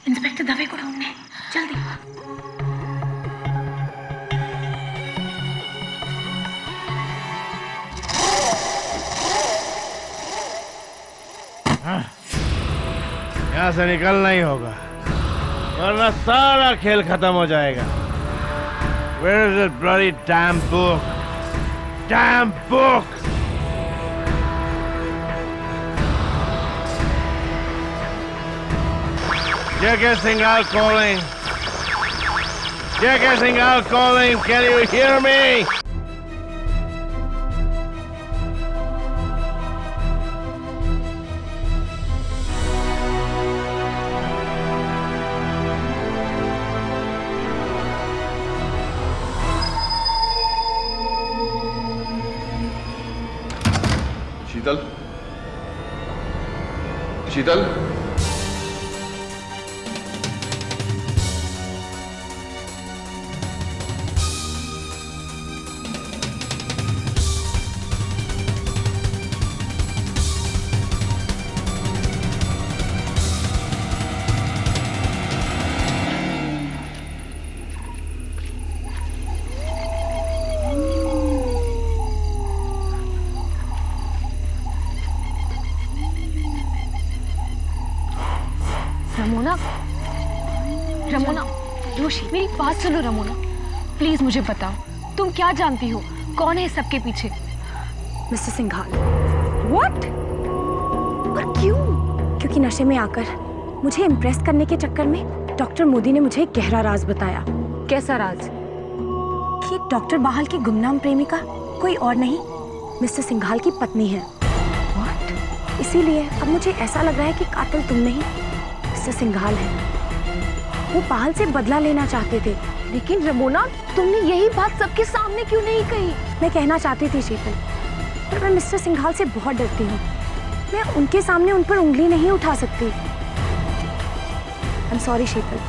इंस्पेक्टर दवे को ढूंढने, जल्दी। यहाँ से निकलना ही होगा, वरना सारा खेल खत्म हो जाएगा। Where is that bloody damn book? Damn book! J.K. Singhal calling. J.K. Singhal calling. Can you hear me? Sheetal, Sheetal, Ramona, Joshi, मेरी बात सुनो रमोना, प्लीज मुझे बताओ, तुम क्या जानती हो, कौन है सबके पीछे? मिस्टर सिंघाल। What? और क्यों? क्योंकि नशे में आकर मुझे इम्प्रेस करने के चक्कर में डॉक्टर मोदी ने मुझे एक गहरा राज बताया। कैसा राज? कि डॉक्टर बाहल की गुमनाम प्रेमिका कोई और नहीं, मिस्टर सिंघाल की पत्नी है। What? इसीलिए अब मुझे ऐसा लग रहा है कि कातिल तुम नहीं, मिस्टर सिंघाल है। वो बाहल से बदला लेना चाहते थे। लेकिन रमोना, तुमने यही बात सबके सामने क्यों नहीं कही? मैं कहना चाहती थी शीतल, पर मैं मिस्टर सिंघाल से बहुत डरती हूँ। मैं उनके सामने उन पर उंगली नहीं उठा सकती। I'm sorry शीतल,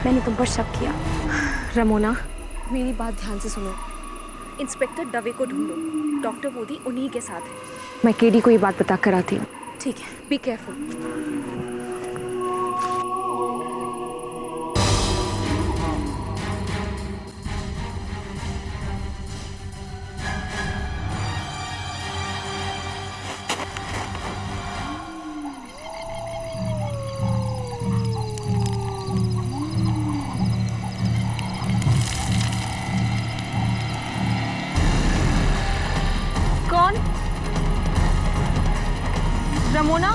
मैंने तुम पर शक किया। रमोना, मेरी बात ध्यान से सुनो। इंस्पेक्टर दवे को ढूंढो, डॉक्टर मोदी उन्हीं के साथ है। मैं केडी को ये बात बता कर आती हूँ। ठीक है, बी केयरफुल। कौन? रमोना?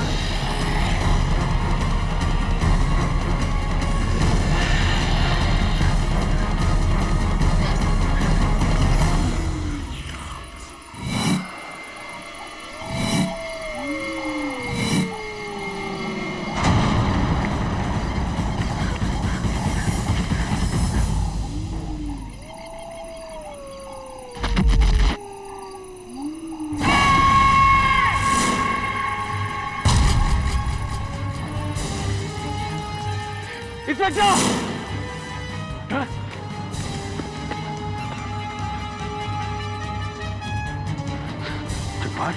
जब्बार,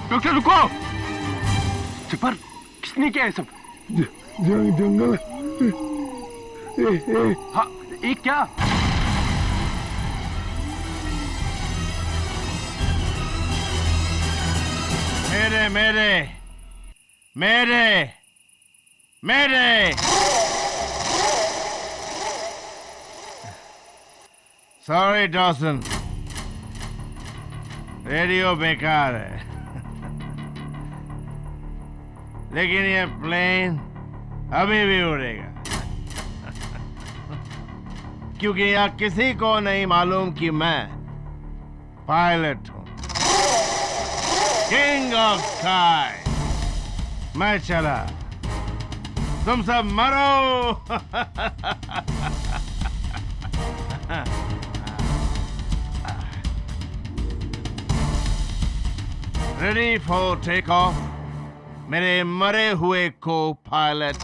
डॉक्टर रुको। जब्बार, किसने किया है सब? जंगल। हाँ, ये क्या? मेरे मेरे मेरे मेरे सॉरी डॉसन, रेडियो बेकार है, लेकिन ये प्लेन अभी भी उड़ेगा क्योंकि यहाँ किसी को नहीं मालूम कि मैं पायलट हूँ, किंग ऑफ स्काई। मैं चला, तुम सब मरो। रेडी फॉर टेक ऑफ मेरे मरे हुए को पायलट।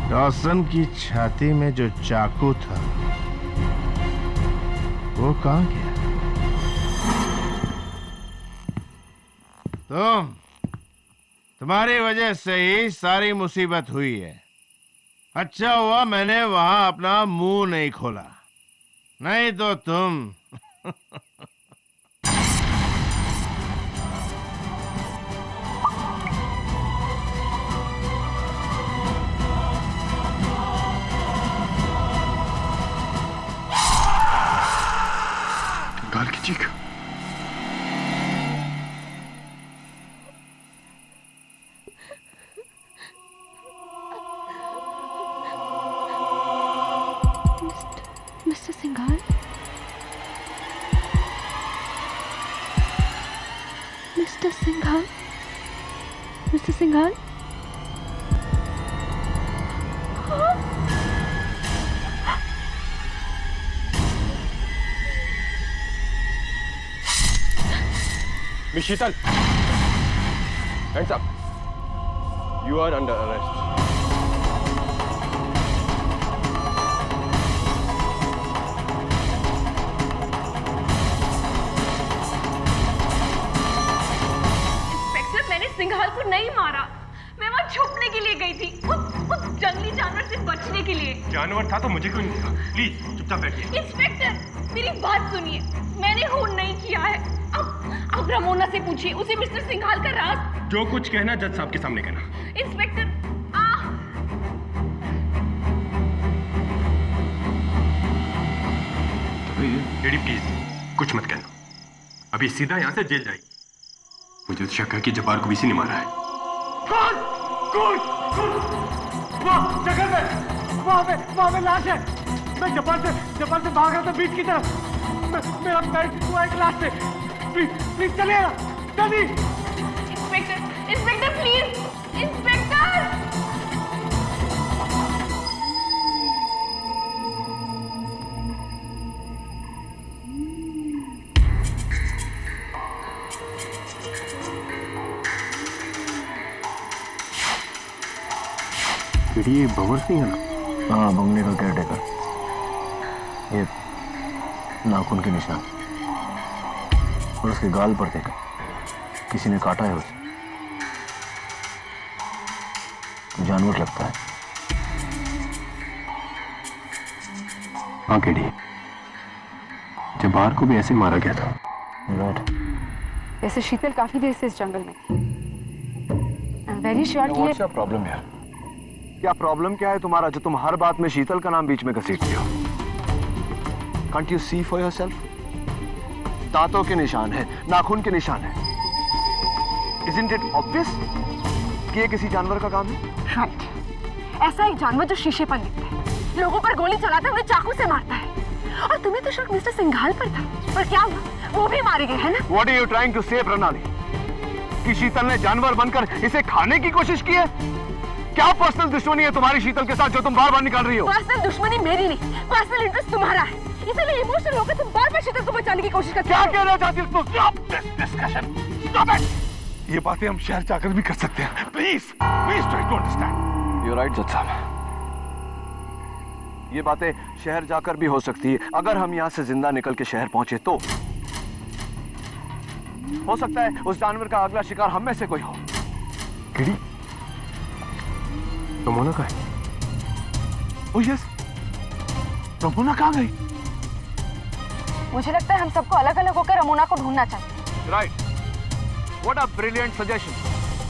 डॉसन की छाती में जो चाकू था वो कहाँ गया? तुम्हारी वजह से ही सारी मुसीबत हुई है। अच्छा हुआ मैंने वहां अपना मुंह नहीं खोला, नहीं तो तुम गाल की चीख। Mister Singhal? Mister Singhal? Mister Singhal? Miss Sheetal, hands up. You are under arrest. Inspector, मैंने सिंघाल को नहीं मारा। मैं वहाँ छुपने के लिए गई थी, उस जंगली जानवर से बचने के लिए। जानवर था तो मुझे क्यों नहीं कहा? प्लीज चुपचाप बैठिए। इंस्पेक्टर, मेरी बात सुनिए, मैंने खून नहीं किया है। अब रमोना से पूछिए, उसे मिस्टर सिंघाल का राज। जो कुछ कहना जज साहब के सामने कहना। इंस्पेक्टर, लेडी प्लीज कुछ मत कहना, अभी सीधा यहाँ से जेल जाएगी। मुझे तो शक है कि जब्बार को भी इसी ने मारा है। कौन? जगह में, वहाँ पे लाश है। मैं जब्बार से भाग रहा था बीच की तरफ। मेरा पैर हुआ एक लाश से। प्लीज चलिएगा, जल्दी। Inspector please, inspector. ये भंवर सिंह है ना? हाँ, बंगले का केयरटेकर। ये नाखून के निशान और उसके गाल पर देखा, किसी ने काटा है उसे। जानवर लगता है। हाँ केडी, जब्बार को भी ऐसे मारा गया था। वैसे शीतल काफी देर से इस जंगल में। I'm very sure कि क्या प्रॉब्लम है? क्या प्रॉब्लम क्या है तुम्हारा जो तुम हर बात में शीतल का नाम बीच में घसीटते हो? Can't you see for yourself? दांतों के निशान है, नाखून के निशान है। Isn't it obvious कि ये किसी जानवर का काम है? Right. ऐसा एक जानवर जो शीशे पर लिखता है, लोगों पर गोली चलाता है, उन्हें चाकू से मारता है। और तुम्हें तो शक मिस्टर सिंघाल पर था, पर क्या हुआ? वो भी मारे गए, है ना? What are you trying to say, प्रणाली? कि शीतल ने जानवर बनकर इसे खाने की कोशिश की है? क्या पर्सनल दुश्मनी है तुम्हारी शीतल के साथ जो तुम बार-बार निकाल रही हो? पर्सनल दुश्मनी मेरी नहीं, पर्सनल इंटरेस्ट तुम्हारा है। इसीलिए इमोशनल होकर तुम बार-बार शीतल को बचाने की कोशिश करते हो। क्या कहना चाहती हो? Stop this discussion. Stop it. ये बातें हम शहर जाकर भी कर सकते हैं। Please try to understand. You're right, जज साहब। ये बातें शहर जाकर भी हो सकती है। अगर हम यहाँ से जिंदा निकल के शहर पहुंचे तो हो सकता है उस जानवर का अगला शिकार हम में से कोई हो। केडी, रमोना कहाँ है? Oh yes, रमोना कहाँ गई? मुझे लगता है हम सबको अलग-अलग होकर रमोना को ढूंढना चाहिए। Right. What a brilliant suggestion.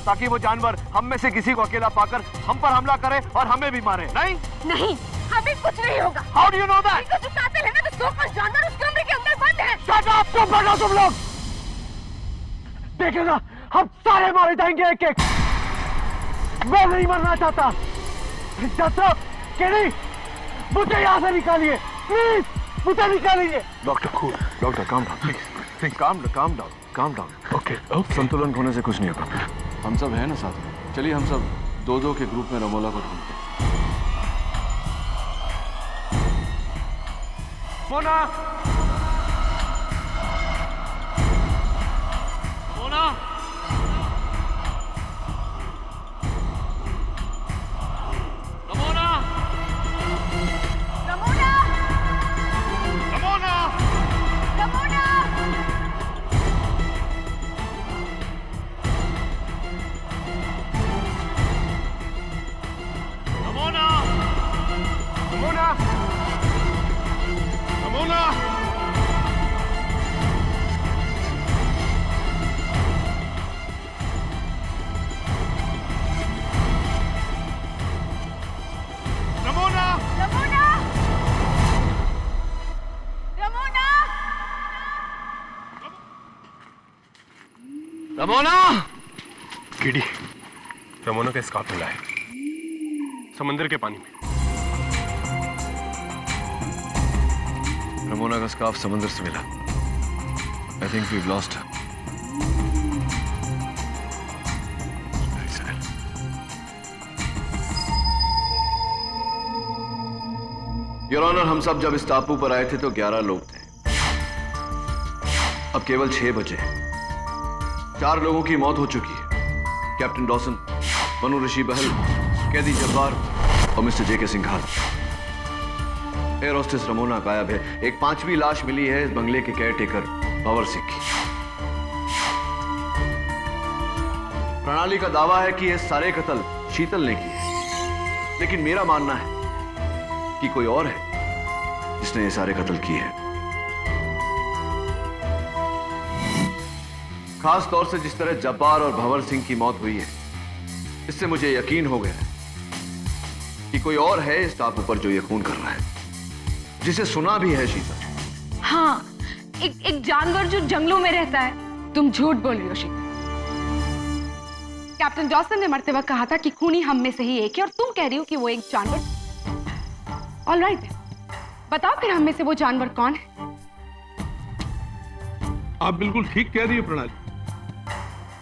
ताकि वो जानवर हम में से किसी को अकेला पाकर हम पर हमला करे और हमें भी मारे। नहीं? नहीं, हमें कुछ नहीं होगा। How do you know that? जो कातिल है ना, जो सोफा जानवर उस कमरे के अंदर बंद है। Shut up! चुप बैठो तुम लोग। देखेगा, हम सारे मारे जाएंगे एक-एक। मैं नहीं मरना चाहता। जज साहब, केडी, मुझे यहाँ से निकालिए, प्लीज, मुझे निकालिए। Doctor, calm down, please. Calm down. Okay. संतुलन खोने से कुछ नहीं होगा। हम सब हैं ना साथ में। चलिए हम सब दो के ग्रुप में रमोला को ढूंढते हैं। मोना! रमोना! केडी, रमोना का स्कार्फ मिला है समंदर के पानी में। रमोना का स्कार्फ समंदर से मिला। I think we've lost her. Very sad. Your Honor, हम सब जब इस टापू पर आए थे तो 11 लोग थे। अब केवल 6 बचे। 4 लोगों की मौत हो चुकी है। कैप्टन डॉसन, मनु ऋषि बहल, कैदी जब्बार और मिस्टर जेके सिंघाल। एयर होस्टेस रमोना गायब है। एक 5वीं लाश मिली है इस बंगले के केयरटेकर भंवर सिंह की। प्रणाली का दावा है कि ये सारे कत्ल शीतल ने किए, लेकिन मेरा मानना है कि कोई और है जिसने ये सारे कत्ल किए हैं। खास तौर से जिस तरह जब्बार और भंवर सिंह की मौत हुई है, इससे मुझे यकीन हो गया है कि कोई और है इस टापू पर जो ये खून कर रहा है, जिसे सुना भी है शीतल। हाँ, एक जानवर जो जंगलों में रहता है। तुम झूठ बोल रही हो शीतल। कैप्टन डॉसन ने मरते वक्त कहा था कि खूनी हम में से ही एक है, और तुम कह रही हो कि वो एक जानवर। ऑलराइट, बताओ फिर हम में से वो जानवर कौन है? आप बिल्कुल ठीक कह रही है प्रणाली।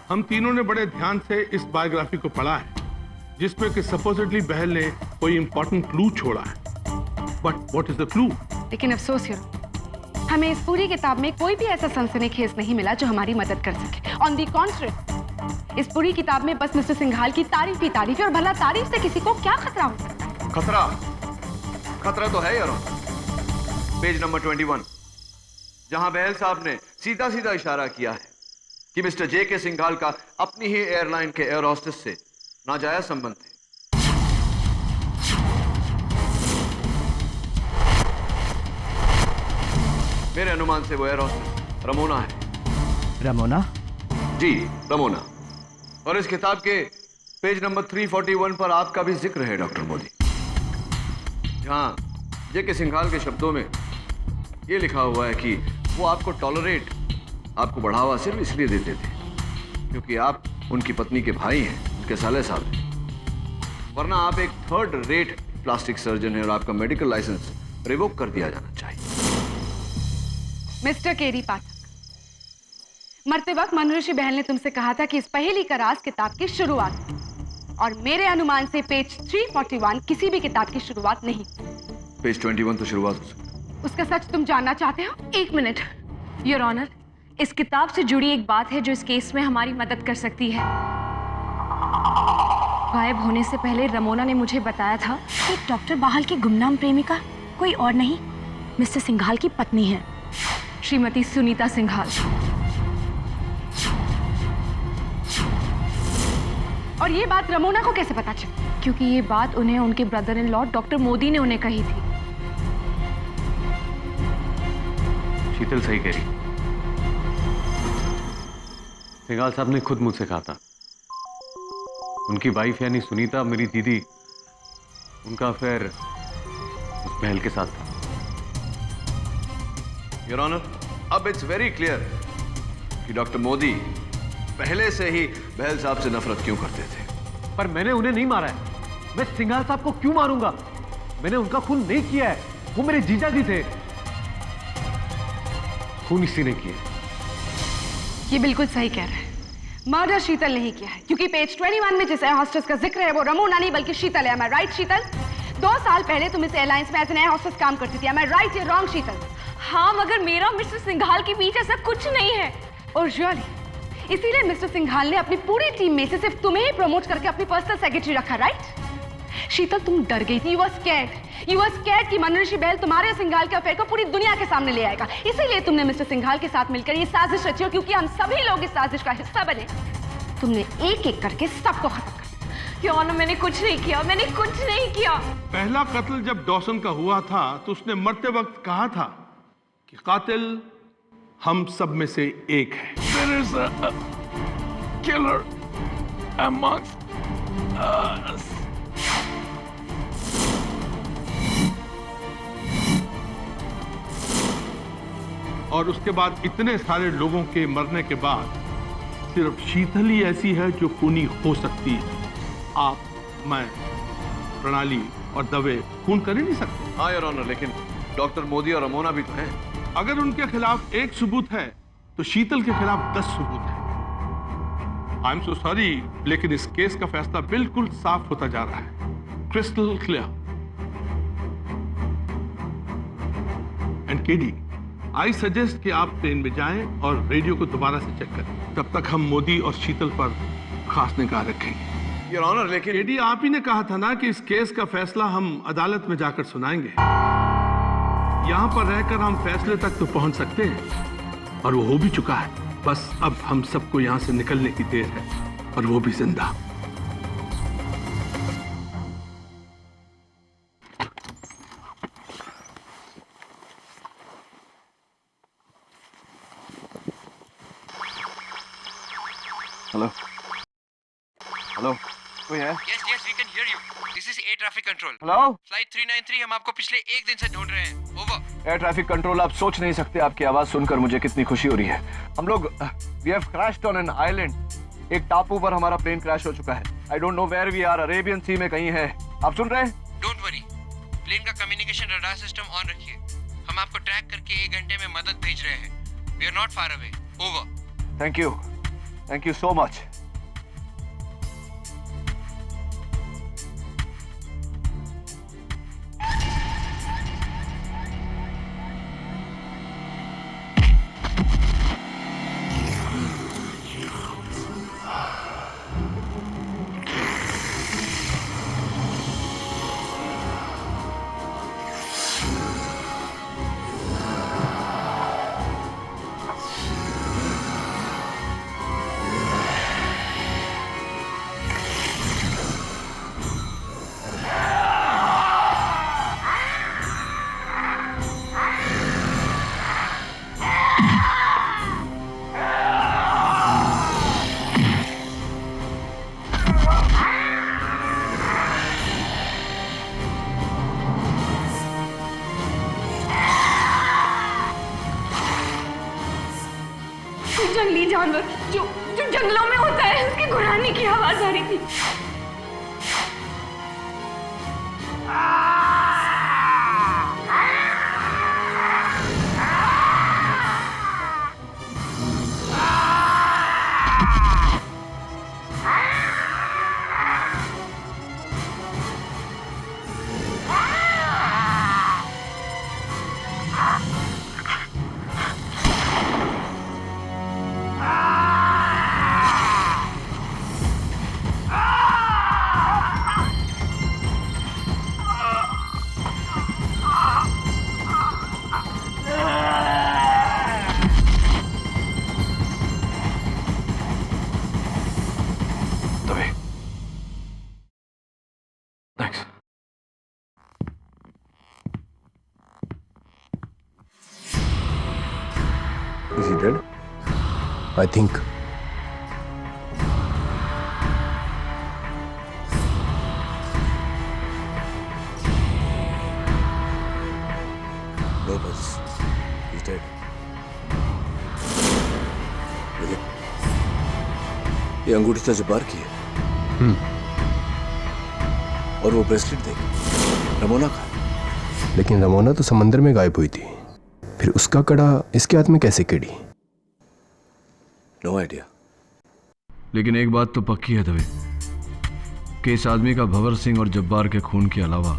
हम तीनों ने बड़े ध्यान से इस बायोग्राफी को पढ़ा है, जिसमें कि सपोजिटली बहल ने कोई इंपॉर्टेंट क्लू छोड़ा है। But what is the clue? लेकिन अफसोस हीरो, हमें इस पूरी किताब में कोई भी ऐसा सनसनीखेज नहीं मिला जो हमारी मदद कर सके। ऑन दी कॉन्ट्री, इस पूरी किताब में बस मिस्टर सिंघाल की तारीफ ही तारीफ है, और भला तारीफ से किसी को क्या खतरा हो सकता है? खतरा तो है यार। पेज नंबर 21, जहां बहल साहब ने सीधा सीधा इशारा किया है कि मिस्टर जे.के. सिंघाल का अपनी ही एयरलाइन के एयर होस्टेस से नाजायज संबंध है। मेरे अनुमान से वो एयर होस्टेस रमोना है। रमोना? जी, रमोना। और इस किताब के पेज नंबर 341 पर आपका भी जिक्र है डॉक्टर मोदी, जहां जे.के. सिंघाल के शब्दों में यह लिखा हुआ है कि वो आपको टॉलरेट, आपको बढ़ावा सिर्फ इसलिए देते थे क्योंकि आप उनकी पत्नी के भाई हैं, उनके साले साहब हैं। वरना आप एक थर्ड रेट प्लास्टिक सर्जन हैं और आपका मेडिकल लाइसेंस रिवोक कर दिया जाना चाहिए। मिस्टर केरी पाठक, मरते वक्त मनोऋषि बहल ने तुमसे कहा था कि इस पहेली का राज किताब की शुरुआत है, और मेरे अनुमान से पेज 341 किसी भी किताब की शुरुआत नहीं। पेज 21 तो शुरुआत हो सकती है। उसका सच तुम जानना चाहते हो? एक मिनट योर ऑनर, इस किताब से जुड़ी एक बात है जो इस केस में हमारी मदद कर सकती है। गायब होने से पहले रमोना ने मुझे बताया था कि डॉक्टर बाहल की गुमनाम प्रेमिका कोई और नहीं, मिस्टर सिंघाल की पत्नी है, श्रीमती सुनीता सिंघाल। और ये बात रमोना को कैसे पता चली? क्योंकि ये बात उन्हें उनके brother in law doctor Modi ने उन्हें कही थी। शीतल सही कह रही। सिंघाल साहब ने खुद मुझसे कहा था उनकी वाइफ यानी सुनीता, मेरी दीदी, उनका अफेयर उस बहल के साथ था। योर ऑनर, अब इट्स वेरी क्लियर कि डॉक्टर मोदी पहले से ही बहल साहब से नफरत क्यों करते थे। पर मैंने उन्हें नहीं मारा है। मैं सिंघाल साहब को क्यों मारूंगा? मैंने उनका खून नहीं किया है, वो मेरे जीजा जी थे। खून इसी ने किया। ये बिल्कुल सही कह रहा है। मर्डर शीतल नहीं किया है, क्योंकि पेज 21 में जिस एयर होस्टेस का जिक्र है वो रमोना नहीं बल्कि शीतल है। Am I right, शीतल? 2 साल पहले तुम इस एयरलाइंस में एज एन एयर होस्टेस काम करती थी। Am I right या रॉन्ग, शीतल? हाँ, मगर मेरा मिस्टर सिंघाल के बीच ऐसा कुछ नहीं है। और रियली इसीलिए मिस्टर सिंघाल ने अपनी पूरी टीम में से सिर्फ तुम्हें ही प्रमोट करके अपनी पर्सनल सेक्रेटरी रखा, राइट? शीतल, तुम डर गई थी। You were scared कि मनोऋषि बहल तुम्हारे और सिंघाल के अफेयर को पूरी दुनिया के सामने ले आएगा। इसीलिए तुमने मिस्टर सिंघाल के साथ मिलकर ये साजिश रची, और क्योंकि हम सभी लोग इस साजिश का हिस्सा बने, तुमने एक एक करके सबको खत्म कर दिया। क्यों ना, मैंने कुछ नहीं किया, मैंने कुछ नहीं किया। पहला कत्ल जब डॉसन का हुआ था तो उसने मरते वक्त कहा था कि कातिल हम सब में से एक है। There is a killer amongst us. और उसके बाद इतने सारे लोगों के मरने के बाद सिर्फ शीतल ही ऐसी है जो खूनी हो सकती है। आप, मैं, प्रणाली और दवे खून कर ही नहीं सकते। हाँ योर ऑनर, लेकिन डॉक्टर मोदी और रमोना भी तो हैं। अगर उनके खिलाफ एक सबूत है तो शीतल के खिलाफ 10 सबूत है। आई एम सो सॉरी, लेकिन इस केस का फैसला बिल्कुल साफ होता जा रहा है, crystal clear. And KD, I suggest कि आप ट्रेन में जाएं और रेडियो को दोबारा से चेक करें। तब तक हम मोदी और शीतल पर खास निगाह रखेंगे। योर ऑनर, लेकिन केडी, आप ही ने कहा था ना कि इस केस का फैसला हम अदालत में जाकर सुनाएंगे। यहां पर रहकर हम फैसले तक तो पहुंच सकते हैं, और वो हो भी चुका है। बस अब हम सबको यहां से निकलने की देर है, और वो भी जिंदा। हेलो हेलो, कोई है? Yes, we can hear you. This is air traffic control. Hello, Flight 393 हम आपको पिछले 1 दिन से ढूंढ रहे हैं। Over. एयर ट्रैफिक कंट्रोल, आप सोच नहीं सकते आपकी आवाज सुनकर मुझे कितनी खुशी हो रही है। हम लोग we have crashed on an island. एक टापू पर हमारा प्लेन क्रैश हो चुका है। I don't know where we are. Arabian sea में कहीं है। आप सुन रहे हैं? Don't worry. प्लेन का कम्युनिकेशन रडार सिस्टम ऑन रखिए। हम आपको ट्रैक करके 1 घंटे में मदद भेज रहे हैं। We are not far away. Over. Thank you so much. जानवर जो जो जंगलों में होता है, उसके गुर्राने की आवाज आ रही थी। Is he dead? I think. No, boss. He's dead. ये अंगूठी तो जब्बार की है। और वो ब्रेसलेट देख, रमोना का। लेकिन रमोना तो समंदर में गायब हुई थी, फिर उसका कड़ा इसके हाथ में कैसे किड़ी? No idea. लेकिन एक बात तो पक्की है दवे कि इस आदमी का भंवर सिंह और जब्बार के खून के अलावा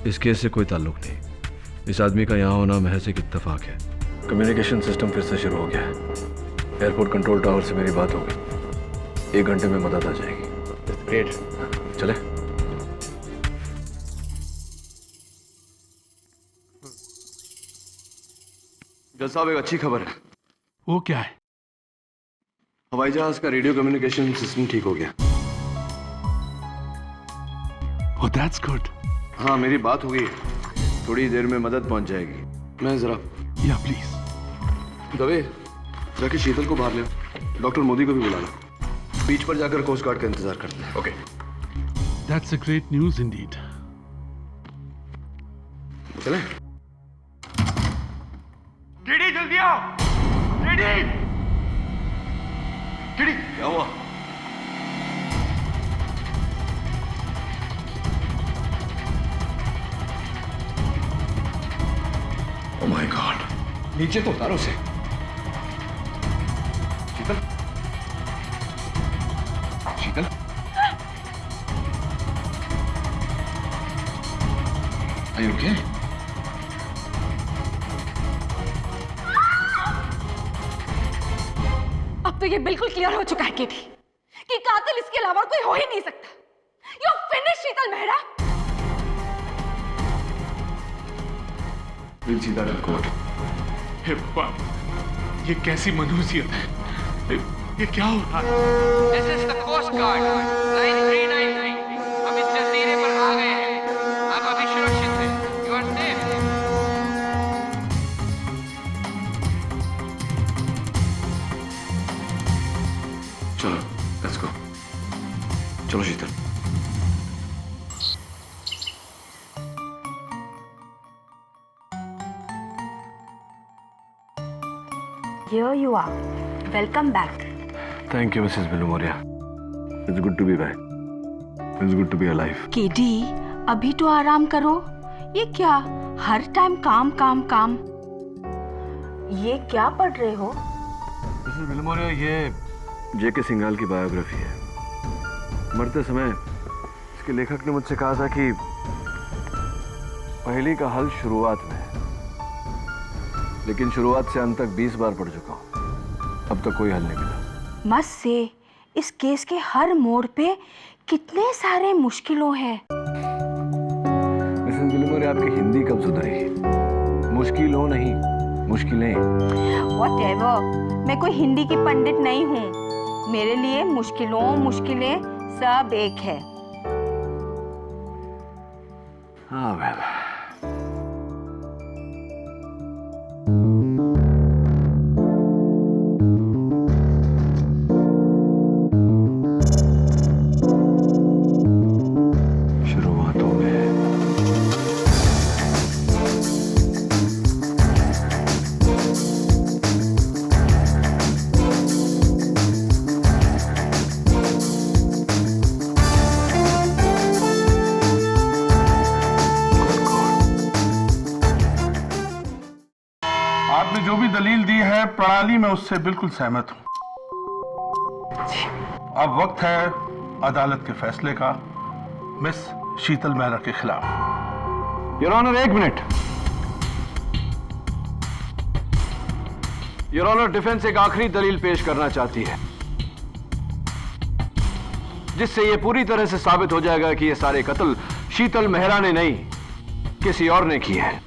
इस केस से कोई ताल्लुक नहीं। इस आदमी का यहाँ होना महज एक इत्तेफाक है। कम्युनिकेशन सिस्टम फिर से शुरू हो गया है। एयरपोर्ट कंट्रोल टावर से मेरी बात हो गई, 1 घंटे में मदद आ जाएगी। ग्रेट, चले। जज साहब, एक अच्छी खबर है। वो क्या है? हवाई जहाज का रेडियो कम्युनिकेशन सिस्टम ठीक हो गया। Oh, that's good. हाँ, मेरी बात हो गई, थोड़ी देर में मदद पहुंच जाएगी। मैं जरा या प्लीज। दवे, जाके शीतल को बाहर ले, डॉक्टर मोदी को भी बुला लो। बीच पर जाकर कोस्ट गार्ड का इंतजार करते हैं। Okay. That's a great news indeed. चले। डीडी जल्दी आओ। डीडी। डीडी। क्या हुआ? Oh my God! नीचे तो उतारो उसे। शीतल। शीतल। Are you okay? अब तो ये बिल्कुल क्लियर हो चुका है केटी कि कातिल इसके अलावा कोई हो ही नहीं सकता। You finish Sheetal Mehra. We'll see that in court. हे भगवान, ये कैसी मनुष्यत है? ये क्या हो रहा है? This is the Coast Guard, line 393. हम इस जजीरे पर आ गए हैं। आप अभी सुरक्षित हैं। You are safe. चलो, let's go. चलो शीतल। Here you are. Welcome back. Thank you, Mrs. Bilumoria. It's good to be back. It's good to be alive. KD, अभी तो आराम करो। ये क्या हर टाइम काम काम काम? ये क्या पढ़ रहे हो? मिसेस बिलमोरिया, ये जेके सिंघाल की बायोग्राफी है। मरते समय इसके लेखक ने मुझसे कहा था कि पहेली का हल शुरुआत में है, लेकिन शुरुआत से अंत तक 20 बार पढ़ चुका हूं, अब तक कोई हल नहीं मिला। मत से इस केस के हर मोड़ पे कितने सारे मुश्किलों हैं। मिसेस बिलमोरिया, आपकी हिंदी कब सुधरेगी? मुश्किल हो नहीं, मुश्किलें। Whatever, मैं कोई हिंदी की पंडित नहीं हूँ। मेरे लिए मुश्किलें सब एक है। हाँ, वेल। प्रणाली मैं उससे बिल्कुल सहमत हूं। अब वक्त है अदालत के फैसले का मिस शीतल मेहरा के खिलाफ। योर ऑनर, एक मिनट। योर ऑनर, डिफेंस एक आखिरी दलील पेश करना चाहती है जिससे यह पूरी तरह से साबित हो जाएगा कि ये सारे कत्ल शीतल मेहरा ने नहीं, किसी और ने किए हैं।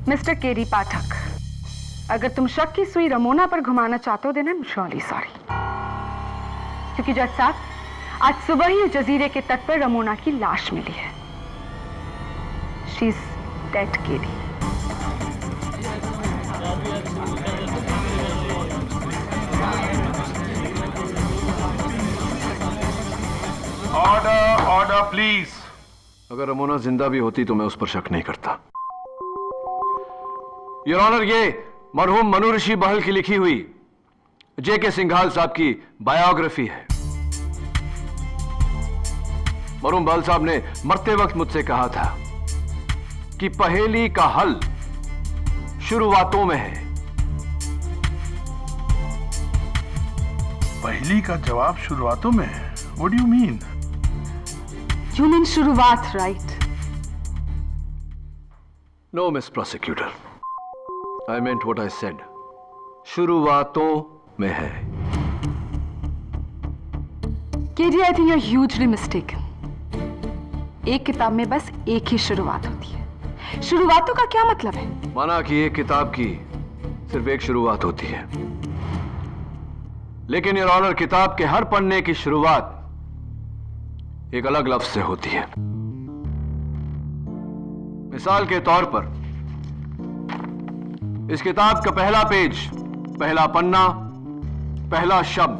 मिस्टर केरी पाठक, अगर तुम शक की सुई रमोना पर घुमाना चाहते हो then I am really sorry, क्योंकि जज साहब आज सुबह ही जजीरे के तट पर रमोना की लाश मिली है। She is dead Kerry. Order, order please. अगर रमोना जिंदा भी होती तो मैं उस पर शक नहीं करता। योर ऑनर, ये मरहूम मनु ऋषि बहल की लिखी हुई जेके सिंघाल साहब की बायोग्राफी है। मरहूम बहल साहब ने मरते वक्त मुझसे कहा था कि पहेली का हल शुरुआतों में है। पहेली का जवाब शुरुआतों में है? What do you mean? You mean शुरुआत, right? No, Miss Prosecutor. I meant what I said. शुरुआतों में है। KD, I think you're hugely mistaken. एक किताब में बस एक ही शुरुआत होती है। शुरुआतों का क्या मतलब है? माना कि एक किताब की सिर्फ एक शुरुआत होती है, लेकिन योर ऑनर, किताब के हर पन्ने की शुरुआत एक अलग लफ्ज से होती है। मिसाल के तौर पर इस किताब का पहला पेज, पहला पन्ना, पहला शब्द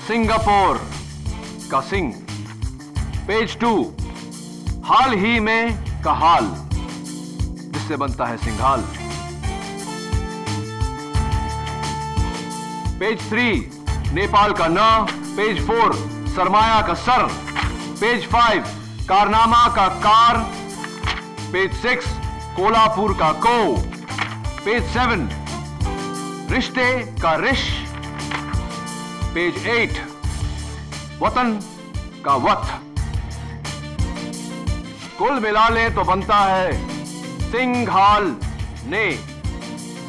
सिंगापुर का सिंग। पेज 2 हाल ही में का हाल, जिससे बनता है सिंघाल। पेज 3 नेपाल का न। पेज 4 सरमाया का सर। पेज 5 कारनामा का कार। पेज 6 कोल्हापुर का को। पेज 7 रिश्ते का रिश। पेज 8 वतन का वत। कुल मिला ले तो बनता है सिंघाल ने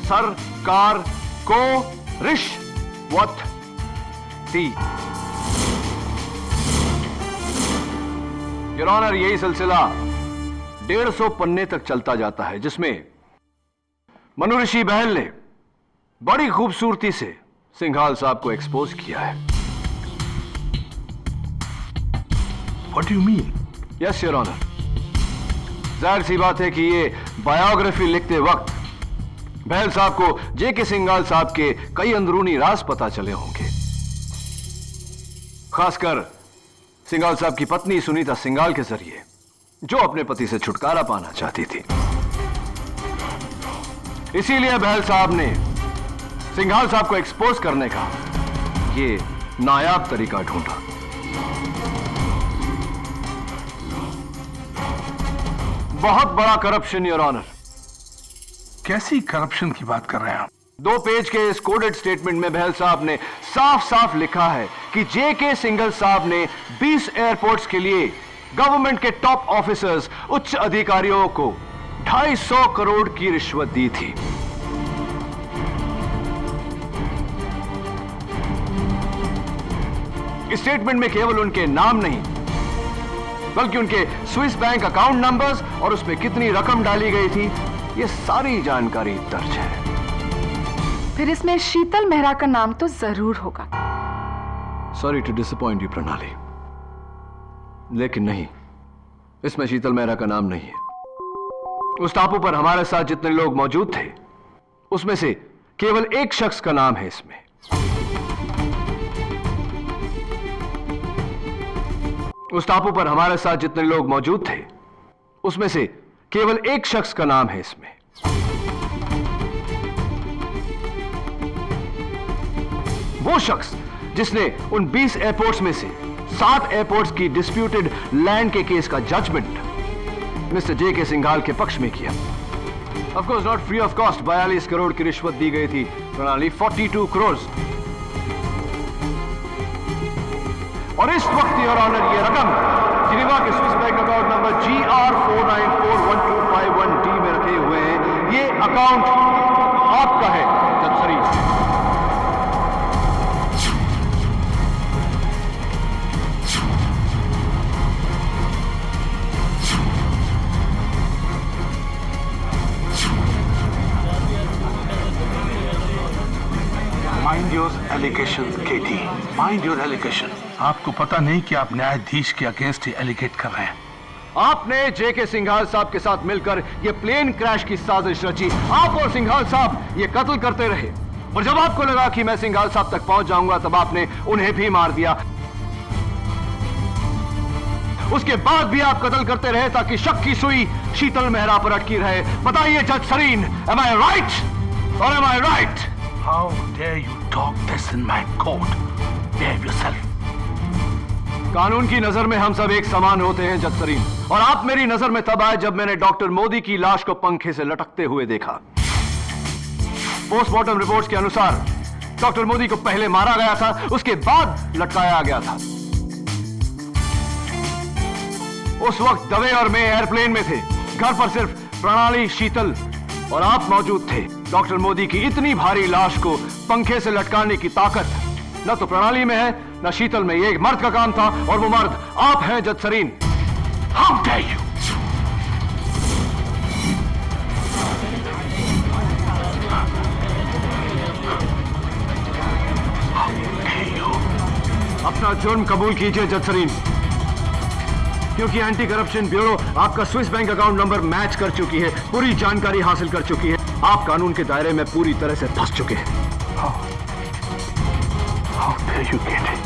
सरकार को रिश्वत दी। योर ऑनर, यही सिलसिला 150 पन्ने तक चलता जाता है, जिसमें मनु ऋषि बहल ने बड़ी खूबसूरती से सिंघाल साहब को एक्सपोज किया है। What do you mean? Yes your honour, जाहिर सी बात है कि ये बायोग्राफी लिखते वक्त बहल साहब को जेके सिंघाल साहब के कई अंदरूनी राज पता चले होंगे, खासकर सिंघाल साहब की पत्नी सुनीता सिंघाल के जरिए, जो अपने पति से छुटकारा पाना चाहती थी। इसीलिए बहल साहब ने सिंघाल साहब को एक्सपोज करने का ये नायाब तरीका ढूंढा। बहुत बड़ा करप्शन योर ऑनर। कैसी करप्शन की बात कर रहे हैं आप? 2 पेज के इस कोडेड स्टेटमेंट में बहल साहब ने साफ साफ लिखा है कि जेके सिंघाल साहब ने 20 एयरपोर्ट्स के लिए गवर्नमेंट के टॉप ऑफिसर्स, उच्च अधिकारियों को 250 करोड़ की रिश्वत दी थी। इस स्टेटमेंट में केवल उनके नाम नहीं, बल्कि उनके स्विस बैंक अकाउंट नंबर्स और उसमें कितनी रकम डाली गई थी, यह सारी जानकारी दर्ज है। फिर इसमें शीतल मेहरा का नाम तो जरूर होगा। सॉरी टू डिसअपॉइंट यू प्रणाली, लेकिन नहीं, इसमें शीतल मेहरा का नाम नहीं है। उस टापू पर हमारे साथ जितने लोग मौजूद थे, उसमें से केवल एक शख्स का नाम है इसमें। उस टापू पर हमारे साथ जितने लोग मौजूद थे, उसमें से केवल एक शख्स का नाम है इसमें। वो शख्स जिसने उन 20 एयरपोर्ट्स में से 7 एयरपोर्ट्स की डिस्प्यूटेड लैंड के केस का जजमेंट मिस्टर जेके सिंघाल के पक्ष में किया, of course not free of cost 42 crore की रिश्वत दी गई थी प्रणाली, 42 करोड़। और इस वक्त योर ऑनर ये रकम जिनेवा के Swiss bank account number GR49412551D में रखे हुए हैं। ये अकाउंट आपका है जज Sarin. Mind your allegations, Katie. Mind your allegation. आपको पता नहीं कि आप न्यायाधीश के अगेंस्ट ही एलिगेट कर रहे हैं। आपने जेके सिंघाल साहब के साथ मिलकर ये प्लेन क्रैश की साजिश रची। आप और सिंघाल साहब ये कत्ल करते रहे और जब आपको लगा कि मैं सिंघाल साहब तक पहुंच जाऊंगा तब आपने उन्हें भी मार दिया। उसके बाद भी आप कत्ल करते रहे ताकि शक की सुई शीतल मेहरा पर अटकी रहे। बताइए जज Sarin, am I right or am I right? How dare you talk this in my court? Behave yourself. कानून की नजर में हम सब एक समान होते हैं जज सरीन, और आप मेरी नजर में तब आए जब मैंने डॉक्टर मोदी की लाश को पंखे से लटकते हुए देखा। पोस्टमार्टम रिपोर्ट्स के अनुसार डॉक्टर मोदी को पहले मारा गया था, उसके बाद लटकाया गया था। उस वक्त दवे और मैं एयरप्लेन में थे। घर पर सिर्फ प्रणाली, शीतल और आप मौजूद थे। डॉक्टर मोदी की इतनी भारी लाश को पंखे से लटकाने की ताकत न तो प्रणाली में है न शीतल में। ये एक मर्द का काम था और वो मर्द आप हैं जज सरीन। How dare you? अपना जुर्म कबूल कीजिए जज सरीन, क्योंकि एंटी करप्शन ब्यूरो आपका Swiss bank account number match कर चुकी है, पूरी जानकारी हासिल कर चुकी है। आप कानून के दायरे में पूरी तरह से फंस चुके हैं। How dare you, Katie?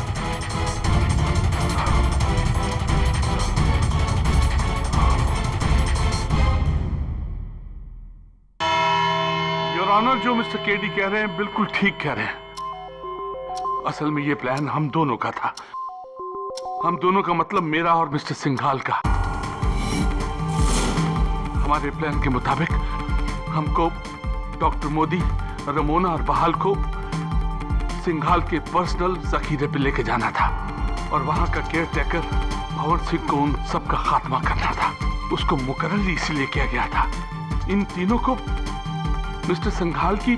Your honour, जो मिस्टर केडी कह रहे हैं बिल्कुल ठीक कह रहे हैं। असल में ये प्लान हम दोनों का था। हम दोनों का मतलब मेरा और मिस्टर सिंघाल का। हमारे प्लान के मुताबिक हमको डॉक्टर मोदी, रमोना और बहाल को सिंघाल के पर्सनल जखीरे पे लेके जाना था और वहां का केयर टेकर भंवर सिंह को उन सबका खात्मा करना था। उसको मुकर्रर इसीलिए किया गया था। इन तीनों को मिस्टर सिंघाल की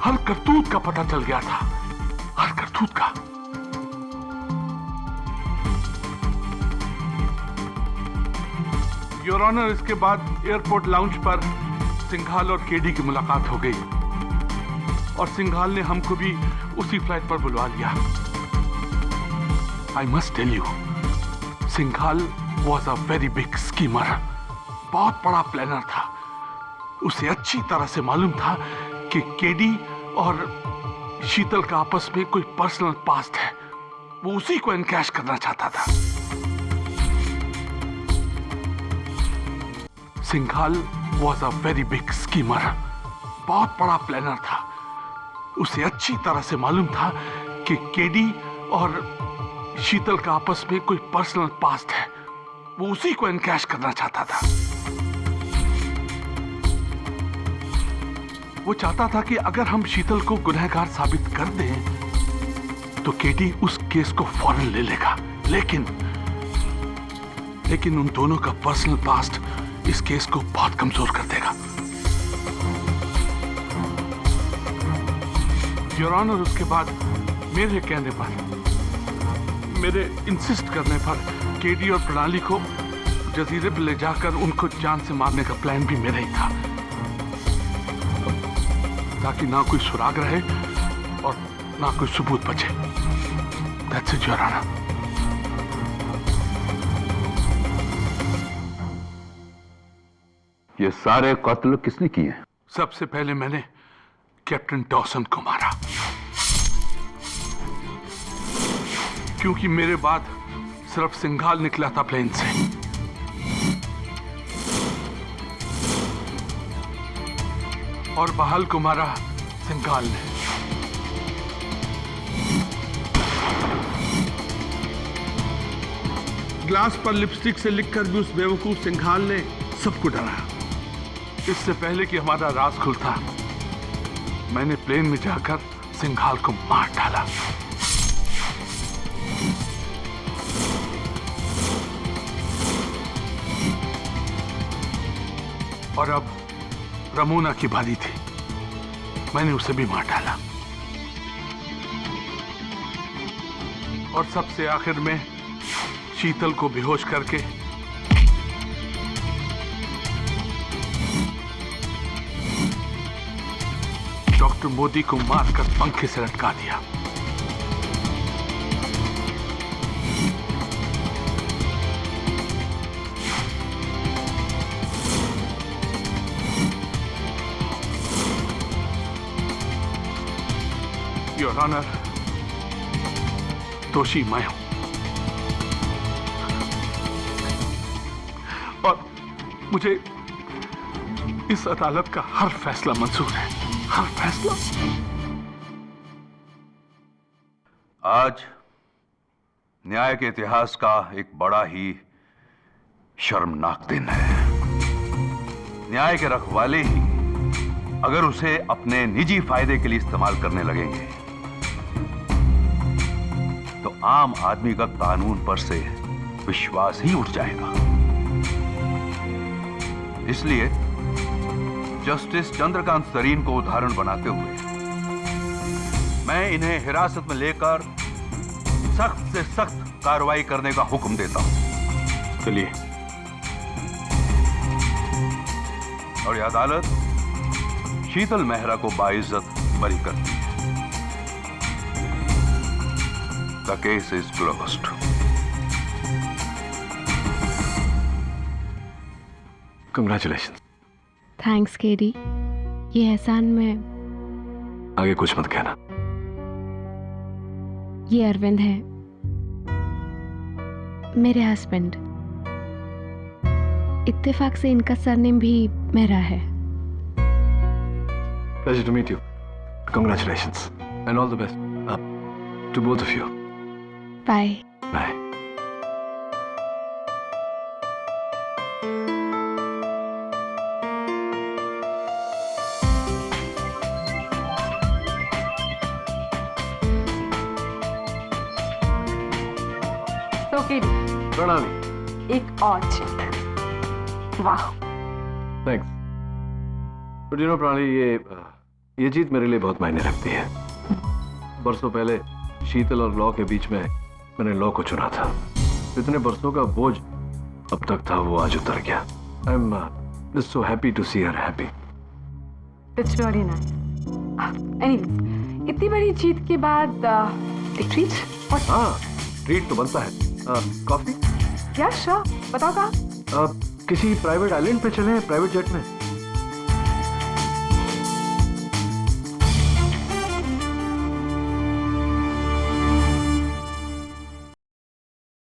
हर करतूत का पता चल गया था, हर करतूत का। योर ऑनर, इसके बाद एयरपोर्ट लाउंज पर सिंघाल और केडी की मुलाकात हो गई और सिंघाल ने हमको भी उसी फ्लाइट पर बुलवा लिया। I must tell you, Singhal was a very big schemer. बहुत बड़ा प्लानर था। उसे अच्छी तरह से मालूम था कि केडी और शीतल का आपस में कोई पर्सनल पास्ट है। वो उसी को एनकैश करना चाहता था। Singhal was a very big schemer. बहुत बड़ा प्लानर था। उसे अच्छी तरह से मालूम था कि केडी और शीतल का आपस में कोई पर्सनल पास्ट है। वो उसी को एनकैश करना चाहता था। वो चाहता था कि अगर हम शीतल को गुनहगार साबित कर दें तो केडी उस केस को फौरन ले लेगा। लेकिन उन दोनों का पर्सनल पास्ट इस केस को बहुत कमजोर कर देगा। योर ऑनर, उसके बाद मेरे कहने पर, मेरे इंसिस्ट करने पर केडी और प्रणाली को जजीरे पर ले जाकर उनको जान से मारने का प्लान भी मेरा ही था, ताकि ना कोई सुराग रहे और ना कोई सबूत बचे। That's it, your honour. ये सारे कत्ल किसने किए? सबसे पहले मैंने कैप्टन डॉसन को मारा, क्योंकि मेरे बाद सिर्फ सिंघाल निकला था प्लेन से। और बहाल को मारा सिंघाल ने। ग्लास पर लिपस्टिक से लिखकर भी उस बेवकूफ सिंघाल ने सबको डराया। इससे पहले कि हमारा राज खुलता, मैंने प्लेन में जाकर सिंघाल को मार डाला। और अब रमोना की बारी थी, मैंने उसे भी मार डाला। और सबसे आखिर में शीतल को बेहोश करके डॉक्टर मोदी को मारकर पंखे से लटका दिया। योर ऑनर, दोषी मैं हूं और मुझे इस अदालत का हर फैसला मंजूर है, हर फैसला। आज न्याय के इतिहास का एक बड़ा ही शर्मनाक दिन है। न्याय के रखवाले ही अगर उसे अपने निजी फायदे के लिए इस्तेमाल करने लगेंगे तो आम आदमी का कानून पर से विश्वास ही उठ जाएगा। इसलिए जस्टिस चंद्रकांत सरीन को उदाहरण बनाते हुए मैं इन्हें हिरासत में लेकर सख्त से सख्त कार्रवाई करने का हुक्म देता हूं। चलिए। और यह अदालत शीतल मेहरा को बाइज्जत बरी करती है। The case is closed. Congratulations. Thanks KD, ये एहसान मैं। आगे कुछ मत कहना। ये अरविंद है, मेरे हस्बैंड। इत्तेफाक से इनका सरनेम भी मेरा है। Pleasure to meet you. Congratulations and all the best to both of you. Bye. Bye. तो केडी, प्रणामी। एक और जीत। वाह। थैंक्स। बट यू नो प्राणी, ये जीत मेरे लिए बहुत मायने रखती है। बरसों पहले शीतल और लॉ के बीच में मैंने लॉ को चुना था। इतने बरसों का बोझ अब तक था, वो आज उतर गया। I am just so happy to see her happy. It's really nice. Anyways, इतनी बड़ी जीत के बाद एक ट्रीट। हाँ, ट्रीट तो बनता है। कॉफी? क्या श्योर, बताओ कहाँ? किसी प्राइवेट आइलैंड पे चलें, प्राइवेट जेट में।